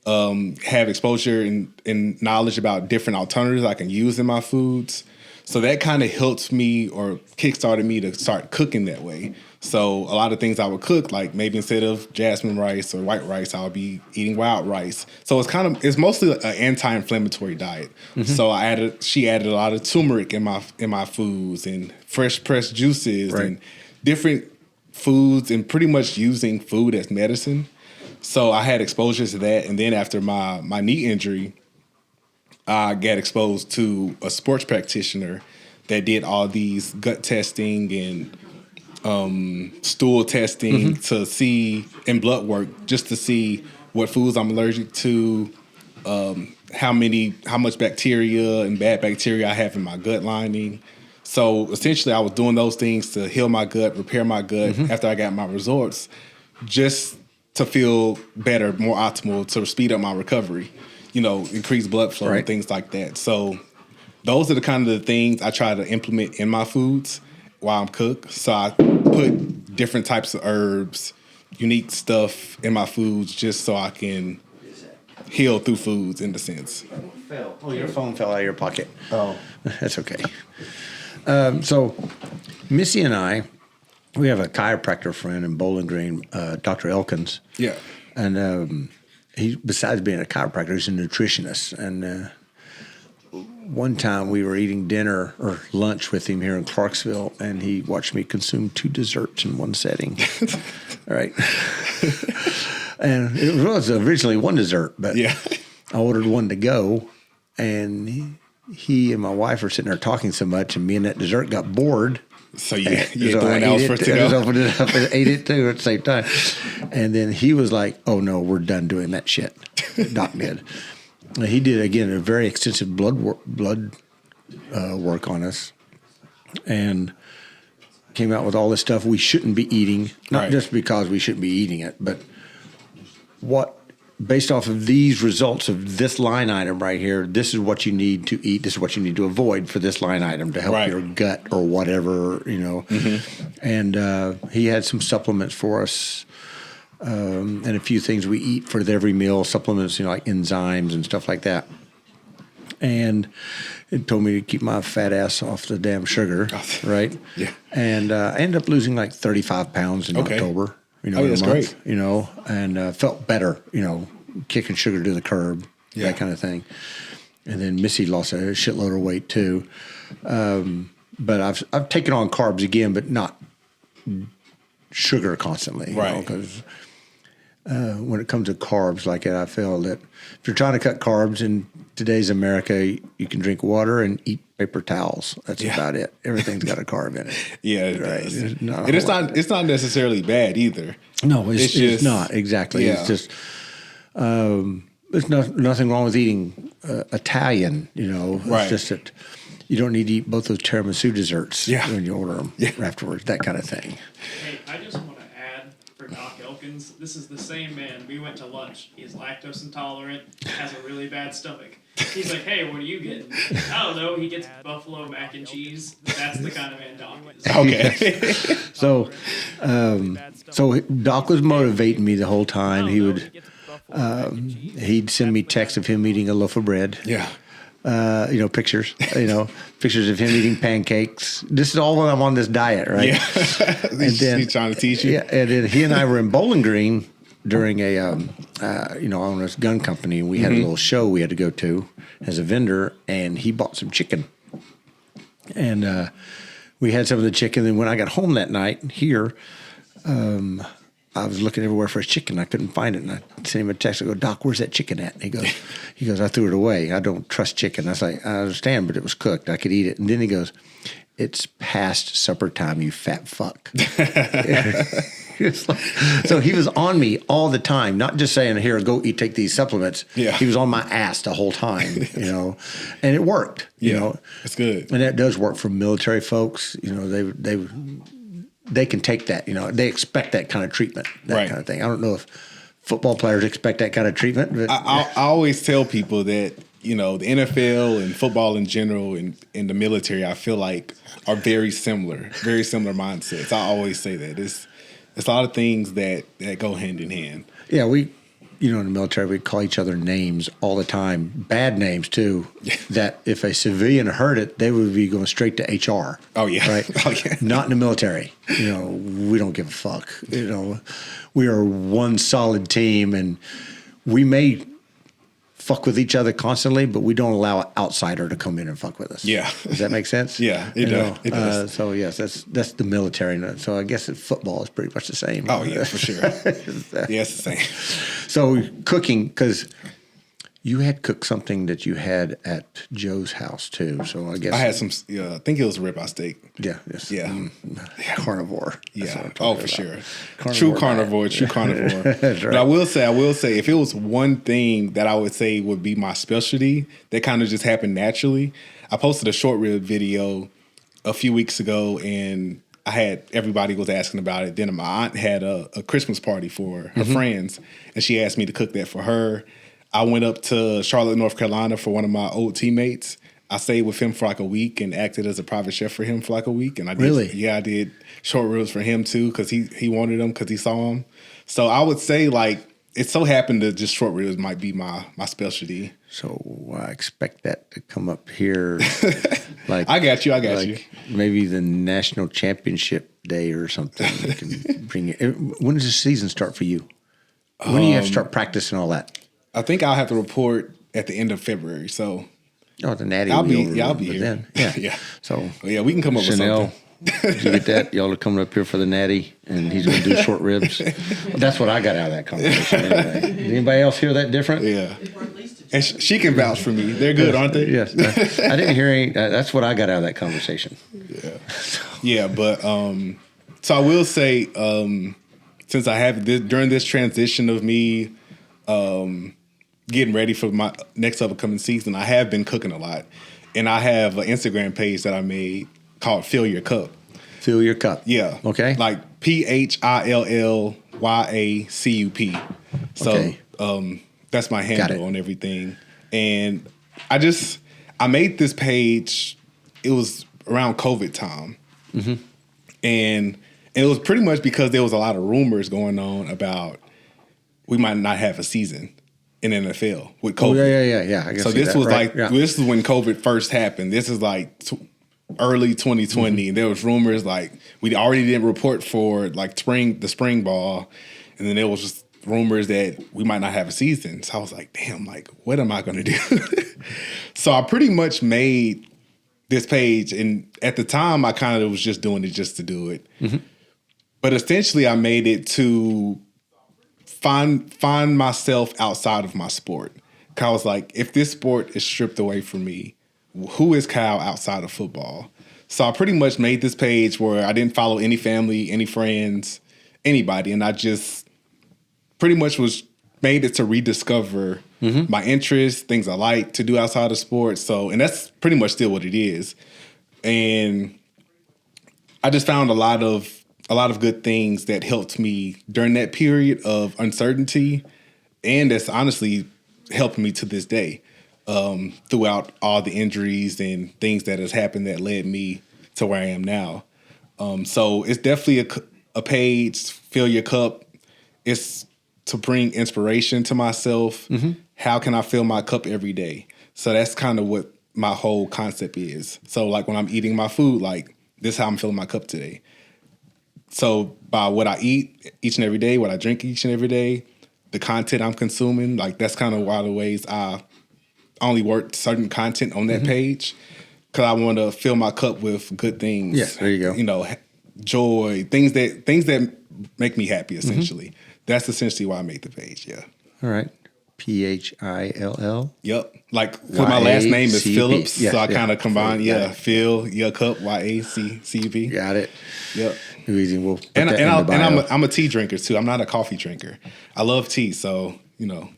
have exposure and knowledge about different alternatives I can use in my foods. So that kind of helped me or kickstarted me to start cooking that way. So a lot of things I would cook, like maybe instead of jasmine rice or white rice, I would be eating wild rice. So it's mostly an anti-inflammatory diet. So she added a lot of turmeric in my foods and fresh pressed juices and different foods, and pretty much using food as medicine. So I had exposure to that. And then after my knee injury, I got exposed to a sports practitioner that did all these gut testing and stool testing to see, and blood work, just to see what foods I'm allergic to, how much bacteria and bad bacteria I have in my gut lining. So essentially I was doing those things to heal my gut, repair my gut after I got my results, just to feel better, more optimal, to speed up my recovery, increase blood flow and things like that. So those are the kind of the things I try to implement in my foods while I'm cook. So I put different types of herbs, unique stuff in my foods just so I can heal through foods in the sense.
Oh, your phone fell out of your pocket.
Oh.
That's okay. So Missy and I, we have a chiropractor friend in Bowling Green, Dr. Elkins.
Yeah.
And he, besides being a chiropractor, he's a nutritionist. And one time we were eating dinner or lunch with him here in Clarksville, and he watched me consume 2 desserts in one setting. All right. And it was originally 1 dessert, but I ordered 1 to go, and he and my wife were sitting there talking so much, and me and that dessert got bored.
So you ate the one else for to go?
I just opened it up and ate it too at the same time. And then he was like, oh no, we're done doing that shit. Doc did. And he did, again, a very extensive blood work on us. and came out with all this stuff we shouldn't be eating, not
Right.
just because we shouldn't be eating it, but based off of these results of this line item right here, this is what you need to eat. This is what you need to avoid for this line item to help
Right.
your gut or whatever, And he had some supplements for us, and a few things we eat for every meal, supplements, like enzymes and stuff like that. And it told me to keep my fat ass off the damn sugar, right?
Yeah.
And I ended up losing like 35 pounds in October. In
that's
a month,
great.
And felt better, kicking sugar to the curb, that kind of thing. And then Missy lost a shitload of weight too. But I've taken on carbs again, but not sugar constantly,
right?
Because when it comes to carbs like that, I feel that if you're trying to cut carbs in today's America, you can drink water and eat paper towels. That's about it. Everything's got a carb in it.
Yeah, it
right.
does. And it's not necessarily bad either.
No, it's not exactly.
Yeah.
It's just there's nothing wrong with eating Italian. It's just that you don't need to eat both those tiramisu desserts when you order them afterwards. That kind of thing.
Hey, I just want to add for Doc Elkins, this is the same man. We went to lunch. He's lactose intolerant, has a really bad stomach. He's like, hey, what are you getting? I don't know. He gets buffalo mac and cheese. That's the kind of man Doc is.
Okay.
So Doc was motivating me the whole time. He would he'd send me texts of him eating a loaf of bread.
Yeah.
Pictures. Pictures of him eting pancakes. This is all when I'm on this diet, right?
Yeah.
And then
he's trying to teach you.
Yeah, and then he and I were in Bowling Green during a on this gun company, and we had a little show we had to go to as a vendor, and he bought some chicken, and we had some of the chicken. And when I got home that night here, I was looking everywhere for his chicken. I couldn't find it, and I sent him a text. I go, Doc, where's that chicken at? And he goes, I threw it away. I don't trust chicken. I was like, I understand, but it was cooked. I could eat it. And then he goes, it's past supper time, you fat fuck. So he was on me all the time, not just saying, here, go eat, take these supplements.
Yeah.
He was on my ass the whole time, and it worked,
It's good.
And that does work for military folks. They can take that, they expect that kind of treatment, that kind of thing. I don't know if football players expect that kind of treatment. But
I always tell people that, the NFL and football in general and in the military, I feel like are very similar mindsets. I always say that. It's a lot of things that go hand in hand.
Yeah, in the military, we call each other names all the time, bad names too, that if a civilian heard it, they would be going straight to HR.
Oh, yeah.
Right?
Oh, yeah.
Not in the military. We don't give a fuck. We are one solid team, and we may fuck with each other constantly, but we don't allow an outsider to come in and fuck with us.
Yeah.
Does that make sense?
Yeah, it does. It does.
So, yes, that's the military. So I guess football is pretty much the same.
Oh, yeah, for sure. Yeah, it's the same.
So cooking, because you had cooked something that you had at Joe's house too. So I guess
I had some, I think it was a ribeye steak.
Yeah. Yes.
Yeah.
Carnivore.
Yeah. Oh, for sure.
Carnivore
True carnivore. That's right. But I will say, if it was one thing that I would say would be my specialty that kind of just happened naturally, I posted a short rib video a few weeks ago, and everybody was asking about it. Then my aunt had a Christmas party for her friends, and she asked me to cook that for her. I went up to Charlotte, North Carolina for one of my old teammates. I stayed with him for like a week and acted as a private chef for him for like a week. And I did,
Really?
Yeah, I did short ribs for him too because he wanted them because he saw them. So I would say like it so happened that just short ribs might be my specialty.
So I expect that to come up here. Like
I got you.
Maybe the national championship day or something. You can bring it. When does the season start for you? When do you have to start practicing all that?
I think I'll have to report at the end of February. So
the natty.
I'll be
over
here.
Then. Yeah. So
we can come up
Chanel,
with something.
did you get that? Y'all are coming up here for the natty, and he's going to do short ribs. That's what I got out of that conversation. Anyway. Did anybody else hear that different?
Yeah. And she can vouch for me. They're good, aren't they?
Yes. I didn't hear any. That's what I got out of that conversation.
Yeah. Yeah, but so I will say, since I have during this transition of me getting ready for my next upcoming season, I have been cooking a lot. And I have an Instagram page that I made called Fill Your Cup.
Fill Your Cup.
Yeah.
Okay.
Like PHILLYACUP. So that's my handle on everything. And I made this page, it was around COVID time. Mm-hmm. And it was pretty much because there was a lot of rumors going on about we might not have a season in NFL with COVID.
Oh, yeah. I guess
so this was this is when COVID first happened. This is like early 2020. And there was rumors like we already didn't report for like the spring ball. And then there was just rumors that we might not have a season. So I was like, damn, like, what am I going to do? So I pretty much made this page. And at the time, I kind of was just doing it just to do it. Mm-hmm. But essentially, I made it to find myself outside of my sport. 'Cause I was like, if this sport is stripped away from me, who is Kyle outside of football? So I pretty much made this page where I didn't follow any family, any friends, anybody. And I just pretty much made it to rediscover my interests, things I like to do outside of sports. So, and that's pretty much still what it is. And I just found a lot of good things that helped me during that period of uncertainty, and that's honestly helping me to this day throughout all the injuries and things that has happened that led me to where I am now. So it's definitely a page, Fill Your Cup. It's to bring inspiration to myself. Mm-hmm. How can I fill my cup every day? So that's kind of what my whole concept is. So like when I'm eating my food, like this is how I'm filling my cup today. So by what I eat each and every day, what I drink each and every day, the content I'm consuming, like that's kind of one of the ways I only work certain content on that page because I want to fill my cup with good things.
Yeah, there you go.
You know, joy, things that make me happy, essentially. Mm-hmm. That's essentially why I made the page, yeah.
All right. PHILL?
Yep. Like, my last name is Phillips, so I kind of combine, Fill Your Cup, YACCUP.
Got it.
Yep.
Easy. We'll put
and
that in the bio.
I'm a tea drinker too. I'm not a coffee drinker. I love tea, so you know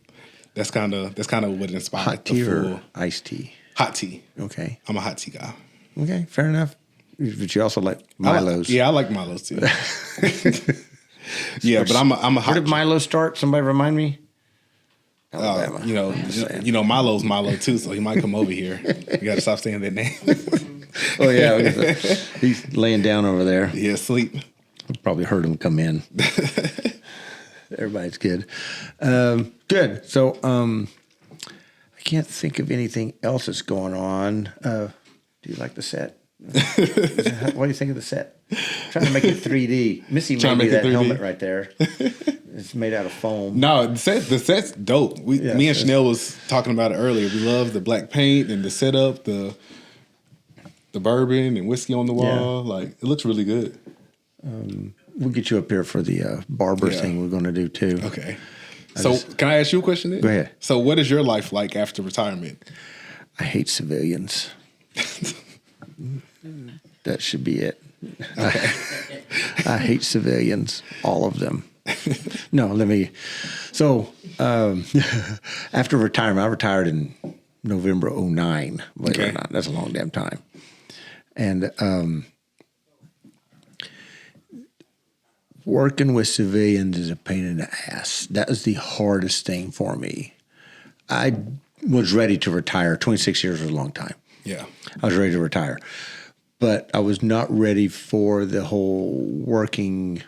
that's kind of what inspired
hot tea or iced tea.
Hot tea.
Okay.
I'm a hot tea guy.
Okay, fair enough. But you also like Milos.
I like Milos too. Yeah, but I'm a hot.
Where did Milo start? Somebody remind me. Alabama.
You know Milo's Milo too, so he might come over here. You got to stop saying that name.
Oh yeah, he's laying down over there.
Yeah, sleep.
Probably heard him come in. Everybody's good. Good. So I can't think of anything else that's going on. Do you like the set? What do you think of the set? Trying to make it 3D. Missy made me that helmet right there. It's made out of foam.
No, the set's dope. Me and Chanel was talking about it earlier. We love the black paint and the setup, the bourbon and whiskey on the wall. Yeah. Like, it looks really good.
We'll get you up here for the barber thing we're going to do too.
Okay. Can I ask you a question then?
Go ahead.
So what is your life like after retirement?
I hate civilians. That should be it. Okay. I hate civilians, all of them. No, So after retirement, I retired in November 2009. Believe it or not, that's a long damn time. And working with civilians is a pain in the ass. That was the hardest thing for me. I was ready to retire. 26 years was a long time.
Yeah.
I was ready to retire. But I was not ready for the whole working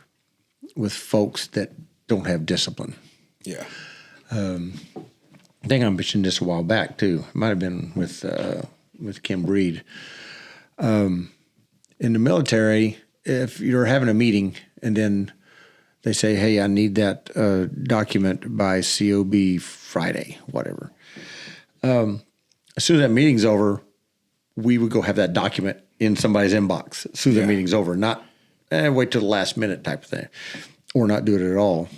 with folks that don't have discipline.
Yeah.
I think I mentioned this a while back too. It might have been with Kim Breed. In the military, if you're having a meeting and then they say, "Hey, I need that document by COB Friday," whatever. As soon as that meeting's over, we would go have that document in somebody's inbox as soon as the meeting's over. Not wait till the last minute type of thing, or not do it at all.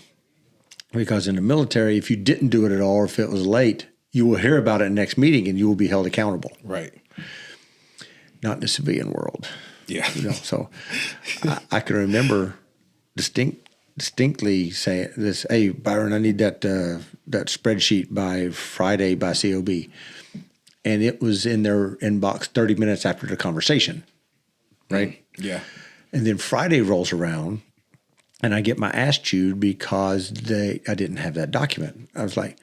Because in the military, if you didn't do it at all, or if it was late, you will hear about it in the next meeting and you will be held accountable.
Right.
Not in the civilian world.
Yeah.
So I can remember distinctly saying this, "Hey, Byron, I need that spreadsheet by Friday by COB." And it was in their inbox 30 minutes after the conversation. right?
Yeah.
And then Friday rolls around, and I get my ass chewed because I didn't have that document. I was like,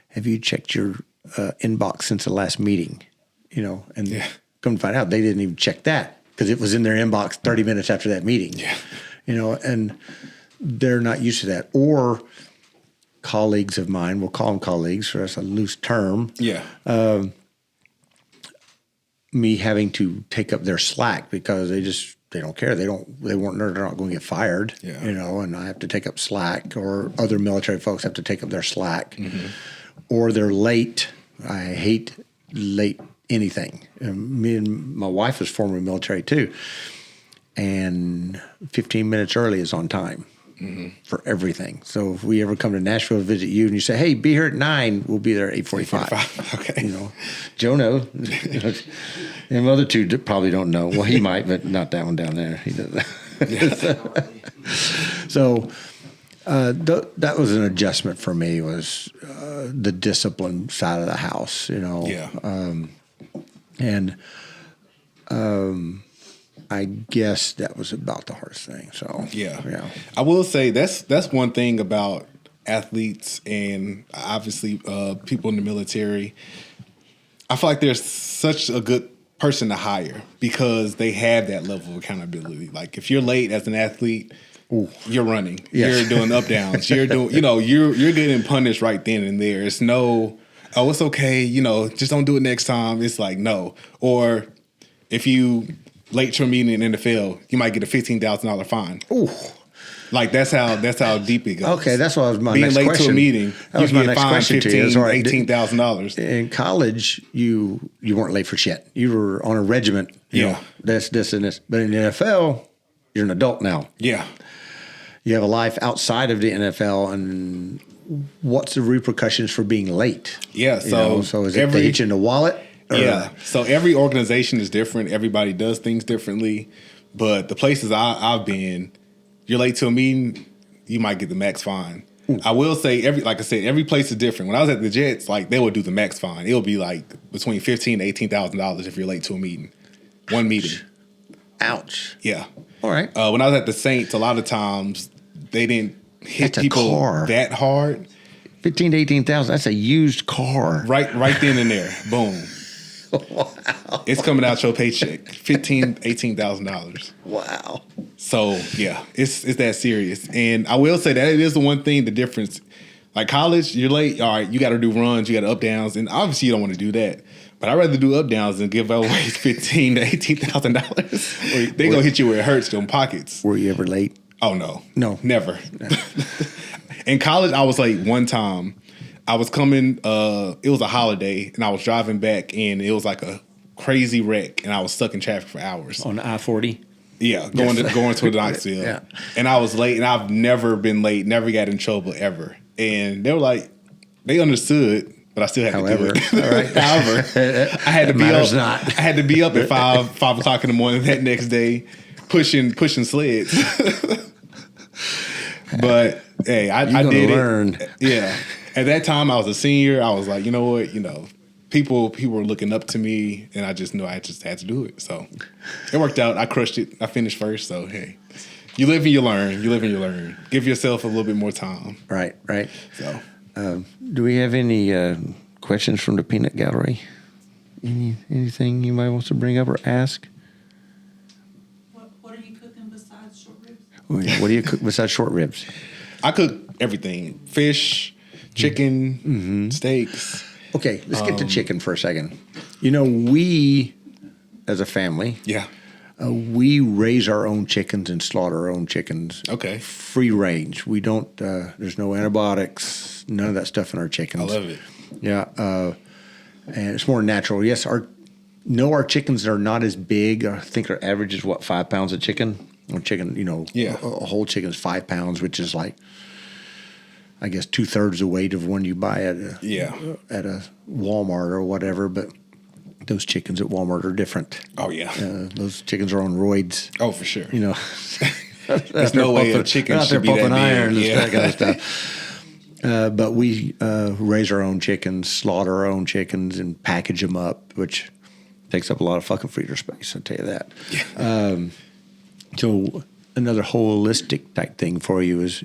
"Have you checked your inbox since the last meeting?" And come to find out, they didn't even check that because it was in their inbox 30 minutes after that meeting.
Yeah.
And they're not used to that. Or colleagues of mine, we'll call them colleagues, so that's a loose term.
Yeah.
Me having to take up their slack because they don't care. They're not going to get fired.
Yeah.
And I have to take up slack, or other military folks have to take up their slack, or they're late. I hate late anything. Me and my wife was former military too, and 15 minutes early is on time. For everything. So if we ever come to Nashville to visit you and you say, "Hey, be here at 9," we'll be there at 8:45.
Okay.
Joe knows. And the other two probably don't know. Well, he might, but not that one down there. He doesn't. So that was an adjustment for me, was the discipline side of the house,
Yeah.
And I guess that was about the hardest thing. So
yeah. I will say that's one thing about athletes and obviously people in the military. I feel like there's such a good person to hire because they have that level of accountability. Like if you're late as an athlete, you're running, you're doing up downs, you're doing, you're getting punished right then and there. It's no, oh, it's okay, just don't do it next time. It's like no. Or if you late to a meeting in the NFL, you might get a $15,000 fine.
Ooh.
Like that's how deep it goes.
Okay, that's what was my
Being
next
late
question.
to a meeting,
that was
you
my
get
next
fined
question to you.
$18,000.
In college, you weren't late for shit. You were on a regiment. This and this. But in the NFL, you're an adult now.
Yeah.
You have a life outside of the NFL, and what's the repercussions for being late?
Yeah. So
is it they hit you in the wallet?
Yeah. So every organization is different. Everybody does things differently. But the places I've been, you're late to a meeting, you might get the max fine. I will say every place is different. When I was at the Jets, they would do the max fine. It'll be between $15,000 to $18,000 if you're late to a meeting. One meeting.
Ouch.
Yeah.
All right.
When I was at the Saints, a lot of times they didn't hit people that hard.
15 to 18,000. That's a used car.
Right then and there. Boom.
Wow.
It's coming out your paycheck. $18,000.
Wow.
So yeah, it's that serious. And I will say that it is the one thing, the difference. Like college, you're late. All right, you got to do runs, you got to up downs, and obviously you don't want to do that. But I'd rather do up downs than give away $15,000 to $18,000. They gonna hit you where it hurts, them pockets.
Were you ever late?
Oh no,
No.
never. In college, I was late one time. I was coming. It was a holiday, and I was driving back, and it was like a crazy wreck, and I was stuck in traffic for hours
on I-40.
Yeah, going to Knoxville,
Yeah.
And I was late, and I've never been late, never got in trouble ever. And they were like, they understood, but I still had to do it.
All right.
However, I had to be up. I had to be up at 5 o'clock in the morning that next day, pushing sleds. But hey, I did
learn.
it. Yeah. At that time, I was a senior. I was like, you know what, people were looking up to me, and I just knew I just had to do it. So it worked out. I crushed it. I finished first. So hey, you live and you learn. You live and you learn. Give yourself a little bit more time.
Right.
So,
do we have any questions from the peanut gallery? Anything you might want to bring up or ask?
What are you cooking besides short ribs?
What do you cook besides short ribs?
I cook everything: fish, chicken, steaks.
Okay, let's get to chicken for a second. We, as a family, we raise our own chickens and slaughter our own chickens.
Okay.
Free range. We don't, there's no antibiotics, none of that stuff in our chickens.
I love it.
Yeah. And it's more natural. Yes, our chickens are not as big. I think our average is 5 pounds of chicken? Or chicken, a whole chicken is 5 pounds, which is like, I guess 2/3 the weight of one you buy at a Walmart or whatever. But those chickens at Walmart are different.
Oh yeah,
those chickens are on roids.
Oh for sure.
There's
no way a chicken should be that big.
Iron and that kind of stuff. But we raise our own chickens, slaughter our own chickens, and package them up. Which Takes up a lot of fucking freezer space, I'll tell you that. So another holistic type thing for you is,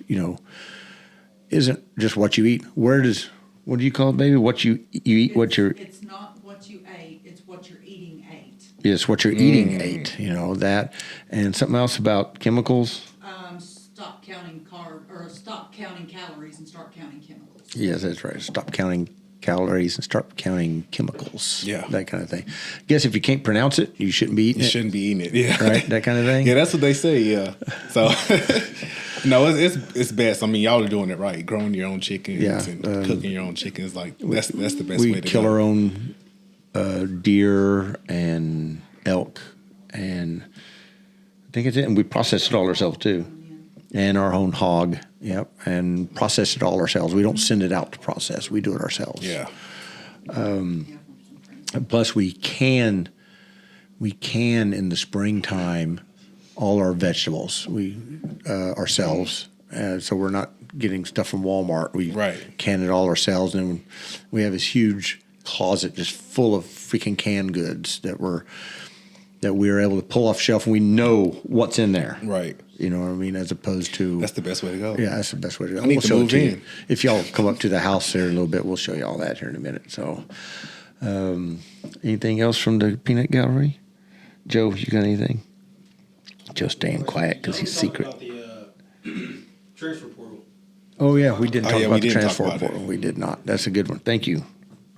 isn't just what you eat. What do you call it, baby? What you eat,
It's not what you ate, it's what you're eating ate.
Yes, what you're eating ate, that. And something else about chemicals.
Stop counting calories and start counting chemicals.
Yes, that's right. Stop counting calories and start counting chemicals.
Yeah.
That kind of thing. I guess if you can't pronounce it, you shouldn't be eating it.
You shouldn't be eating it. Yeah.
Right? That kind of thing.
Yeah, that's what they say. Yeah. So, no, it's best. I mean, y'all are doing it right. Growing your own chickens and cooking your own chickens. Like, that's the best way to go. We
kill our own deer and elk, and I think it's it. And we process it all ourselves, too. And our own hog, and process it all ourselves. We don't send it out to process. We do it ourselves.
Yeah.
Plus, we can in the springtime all our vegetables ourselves. So we're not getting stuff from Walmart. We can it all ourselves, and we have this huge closet just full of freaking canned goods that we're able to pull off shelf, and we know what's in there.
Right.
You know what I mean? As opposed to...
That's the best way to go.
Yeah, that's the best way to go.
I need to move in.
If y'all come up to the house there a little bit, we'll show you all that here in a minute. So, anything else from the peanut gallery? Joe, you got anything? Joe's staying quiet because he's secret.
About the transfer portal.
Oh, yeah, we didn't talk about the
didn't
transfer
talk about
portal.
it.
We did not. That's a good one. Thank you.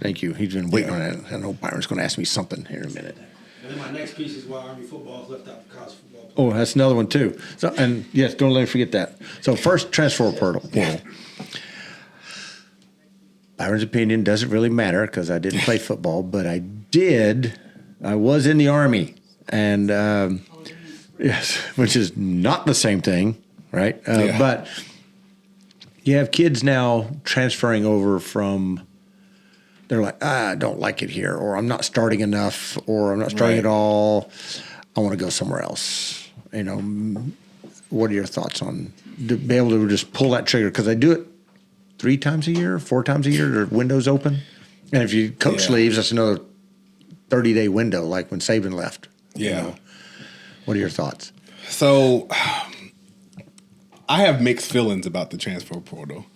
He's been waiting on that. I know Byron's going to ask me something here in a minute.
And then my next piece is why Army football is left out for college football players.
Oh, that's another one too. So, and yes, don't let me forget that. So first, transfer portal. Byron's opinion doesn't really matter because I didn't play football, but I was in the Army, and yes, which is not the same thing, right? But you have kids now transferring over from. They're like, I don't like it here, or I'm not starting enough, or I'm not starting at all. I want to go somewhere else. What are your thoughts on to be able to just pull that trigger? Because I do it 3 times a year, 4 times a year. The window's open, and if you coach leaves, that's another 30-day window, like when Saban left.
Yeah.
What are your thoughts?
So, I have mixed feelings about the transfer portal.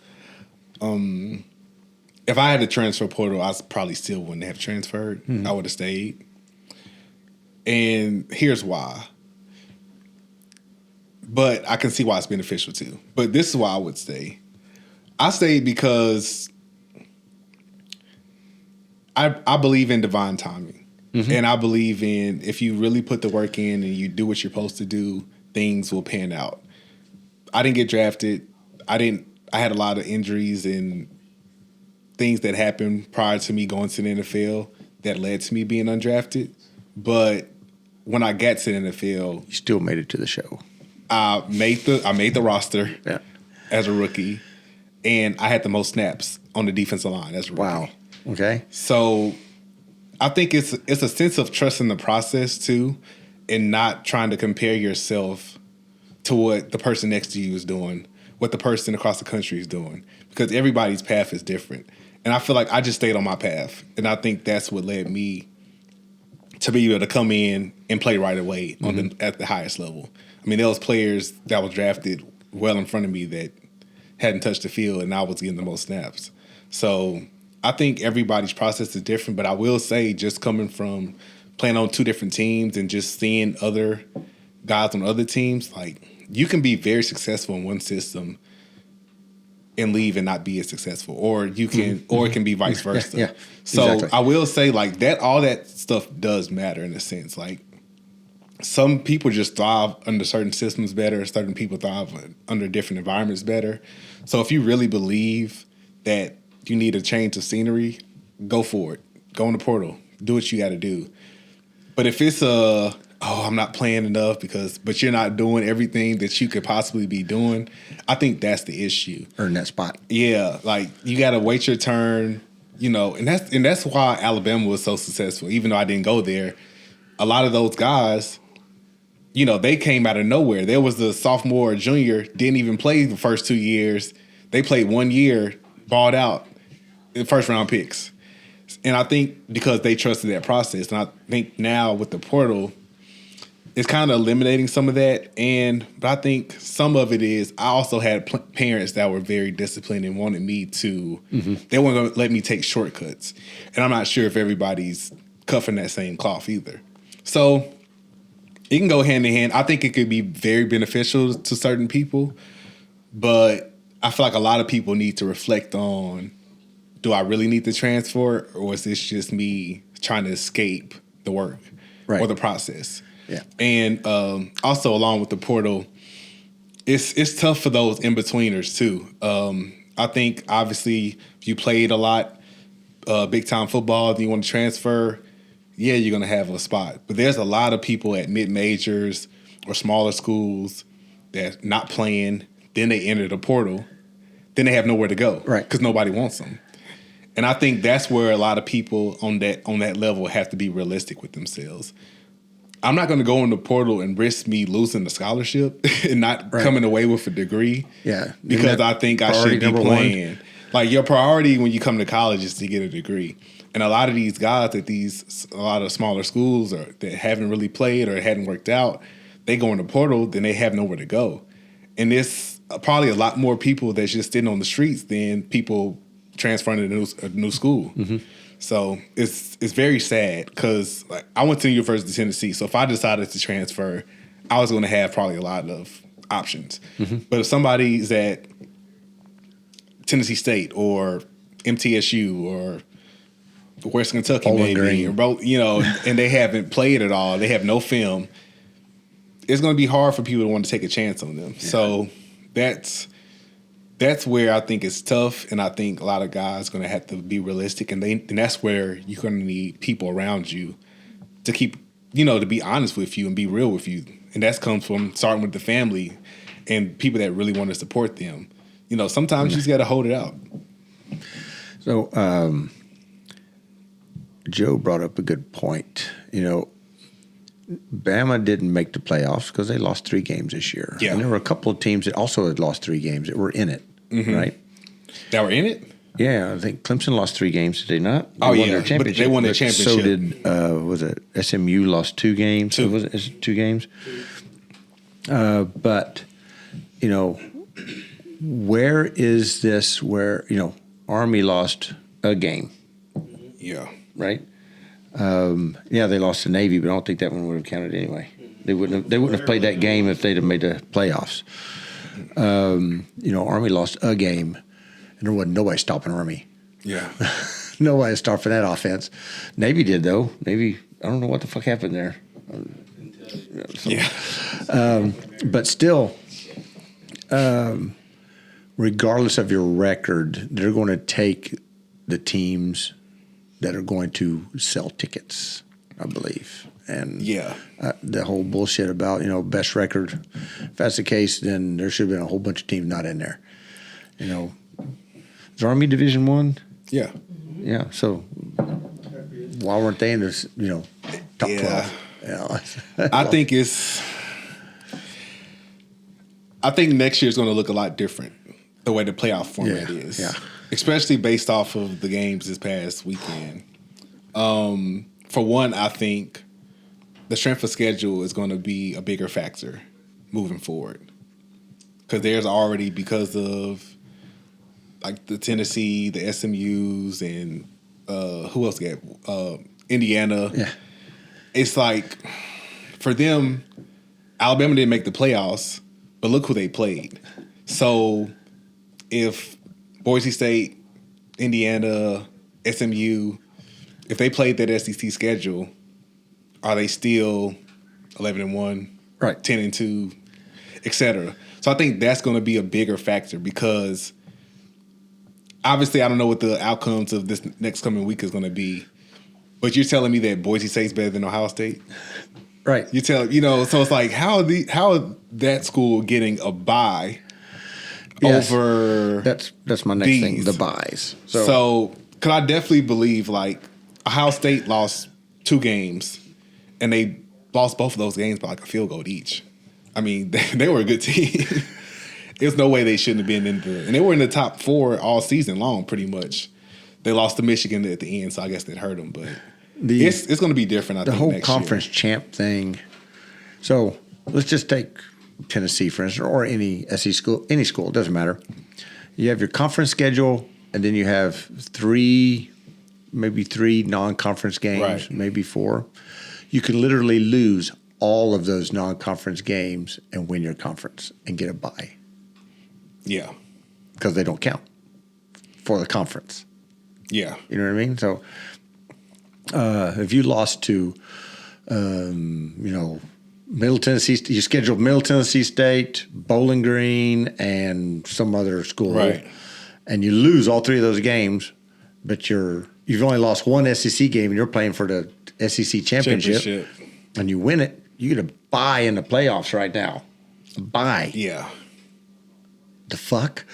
If I had a transfer portal, I probably still wouldn't have transferred. I would have stayed. And here's why. But I can see why it's beneficial too. But this is why I would stay. I stayed because I believe in divine timing. And I believe in if you really put the work in and you do what you're supposed to do, things will pan out. I didn't get drafted. I had a lot of injuries and things that happened prior to me going to the NFL that led to me being undrafted. But when I got to the NFL,
You still made it to the show.
I made the roster as a rookie, and I had the most snaps on the defensive line as a rookie.
Wow. Okay.
So I think it's a sense of trusting the process too, and not trying to compare yourself to what the person next to you is doing, what the person across the country is doing, because everybody's path is different. And I feel like I just stayed on my path, and I think that's what led me to be able to come in and play right away at the highest level. I mean, there was players that was drafted well in front of me that hadn't touched the field, and I was getting the most snaps. So I think everybody's process is different, but I will say just coming from playing on 2 different teams and just seeing other guys on other teams, like you can be very successful in one system and leave and not be as successful, or you can, or it can be vice versa.
Yeah,
so
exactly.
I will say like that, all that stuff does matter in a sense. Like some people just thrive under certain systems better. Certain people thrive under different environments better. So if you really believe that you need a change of scenery, go for it. Go in the portal. Do what you got to do. But if it's I'm not playing enough but you're not doing everything that you could possibly be doing, I think that's the issue.
Earn that spot.
Yeah, like you got to wait your turn, and that's why Alabama was so successful. Even though I didn't go there, a lot of those guys, they came out of nowhere. There was the sophomore or junior, didn't even play the first 2 years. They played 1 year, balled out, in first round picks. And I think because they trusted that process, and I think now with the portal, it's kind of eliminating some of that. But I think some of it is I also had parents that were very disciplined and wanted me to, they weren't going to let me take shortcuts. And I'm not sure if everybody's cut from that same cloth either. So it can go hand in hand. I think it could be very beneficial to certain people, but I feel like a lot of people need to reflect on, do I really need to transfer, or is this just me trying to escape the work or the process?
Yeah.
And also along with the portal, it's tough for those in-betweeners too. I think obviously if you played a lot, big-time football, and you want to transfer, yeah, you're going to have a spot. But there's a lot of people at mid-majors or smaller schools that not playing, then they enter the portal, then they have nowhere to go.
Right.
Because nobody wants them. And I think that's where a lot of people on that level have to be realistic with themselves. I'm not going to go in the portal and risk me losing the scholarship and not coming away with a degree.
Yeah.
Because I think I should be playing. Like, your priority when you come to college is to get a degree. And a lot of these guys at a lot of smaller schools that haven't really played or hadn't worked out, they go in the portal, then they have nowhere to go. And there's probably a lot more people that's just sitting on the streets than people transferring to a new school. Mm-hmm. So it's very sad because like I went to the University of Tennessee. So if I decided to transfer, I was going to have probably a lot of options. Mm-hmm. But if somebody's at Tennessee State or MTSU or West Kentucky,
Bowling
maybe, or, and they haven't played at all, they have no film, it's going to be hard for people to want to take a chance on them. Yeah. So that's where I think it's tough, and I think a lot of guys are going to have to be realistic, and that's where you're going to need people around you to keep, to be honest with you and be real with you. And that comes from starting with the family and people that really want to support them. Sometimes you just got to hold it out.
So Joe brought up a good point. Bama didn't make the playoffs because they lost 3 games this year.
Yeah.
And there were a couple of teams that also had lost 3 games that were in it, right?
That were in it?
Yeah, I think Clemson lost 3 games. Did they not?
They won their championship. But they won their championship.
So did, was it SMU lost 2 games?
2.
Was it 2 games? But, where is this where, Army lost a game?
Yeah.
Right? They lost to Navy, but I don't think that one would have counted anyway. They wouldn't have played that game if they'd have made the playoffs. Army lost a game, and there wasn't nobody stopping Army.
Yeah.
Nobody stopped for that offense. Navy did, though. Navy, I don't know what the fuck happened there. But still, regardless of your record, they're going to take the teams that are going to sell tickets, I believe. And the whole bullshit about, best record, if that's the case, then there should have been a whole bunch of teams not in there. Is Army Division I?
Yeah.
Yeah, so why weren't they in this, top 12?
I think next year is going to look a lot different, the way the playoff format is. Yeah. Especially based off of the games this past weekend. For one, I think the strength of schedule is going to be a bigger factor moving forward. Because there's already, because of like the Tennessee, the SMUs, and who else got Indiana. Yeah. It's like, for them, Alabama didn't make the playoffs, but look who they played. So if Boise State, Indiana, SMU, if they played that SEC schedule, are they still 11-1,
right?
10-2, et cetera? So I think that's going to be a bigger factor because obviously I don't know what the outcomes of this next coming week is going to be, but you're telling me that Boise State's better than Ohio State,
right?
You tell so it's like how that school getting a bye?
Yes,
over
that's my next thing, the buys.
So could I definitely believe like Ohio State lost 2 games and they lost both of those games by like a field goal each. I mean, they were a good team. There's no way they shouldn't have been and they were in the top 4 all season long pretty much. They lost to Michigan at the end, so I guess that hurt them. But it's going to be different, I think,
the whole
next
conference
year.
champ thing. So let's just take Tennessee, for instance, or any SEC school, any school, it doesn't matter. You have your conference schedule, and then you have maybe three non-conference games,
Right.
maybe 4. You can literally lose all of those non-conference games and win your conference and get a bye
Yeah.
because they don't count for the conference.
Yeah.
You know what I mean? So if you lost to, Middle Tennessee, you scheduled Middle Tennessee State, Bowling Green, and some other school,
Right.
and you lose all 3 of those games, but you've only lost one SEC game, and you're playing for the SEC championship, and you win it, you get a bye in the playoffs right now. A bye.
Yeah.
The fuck?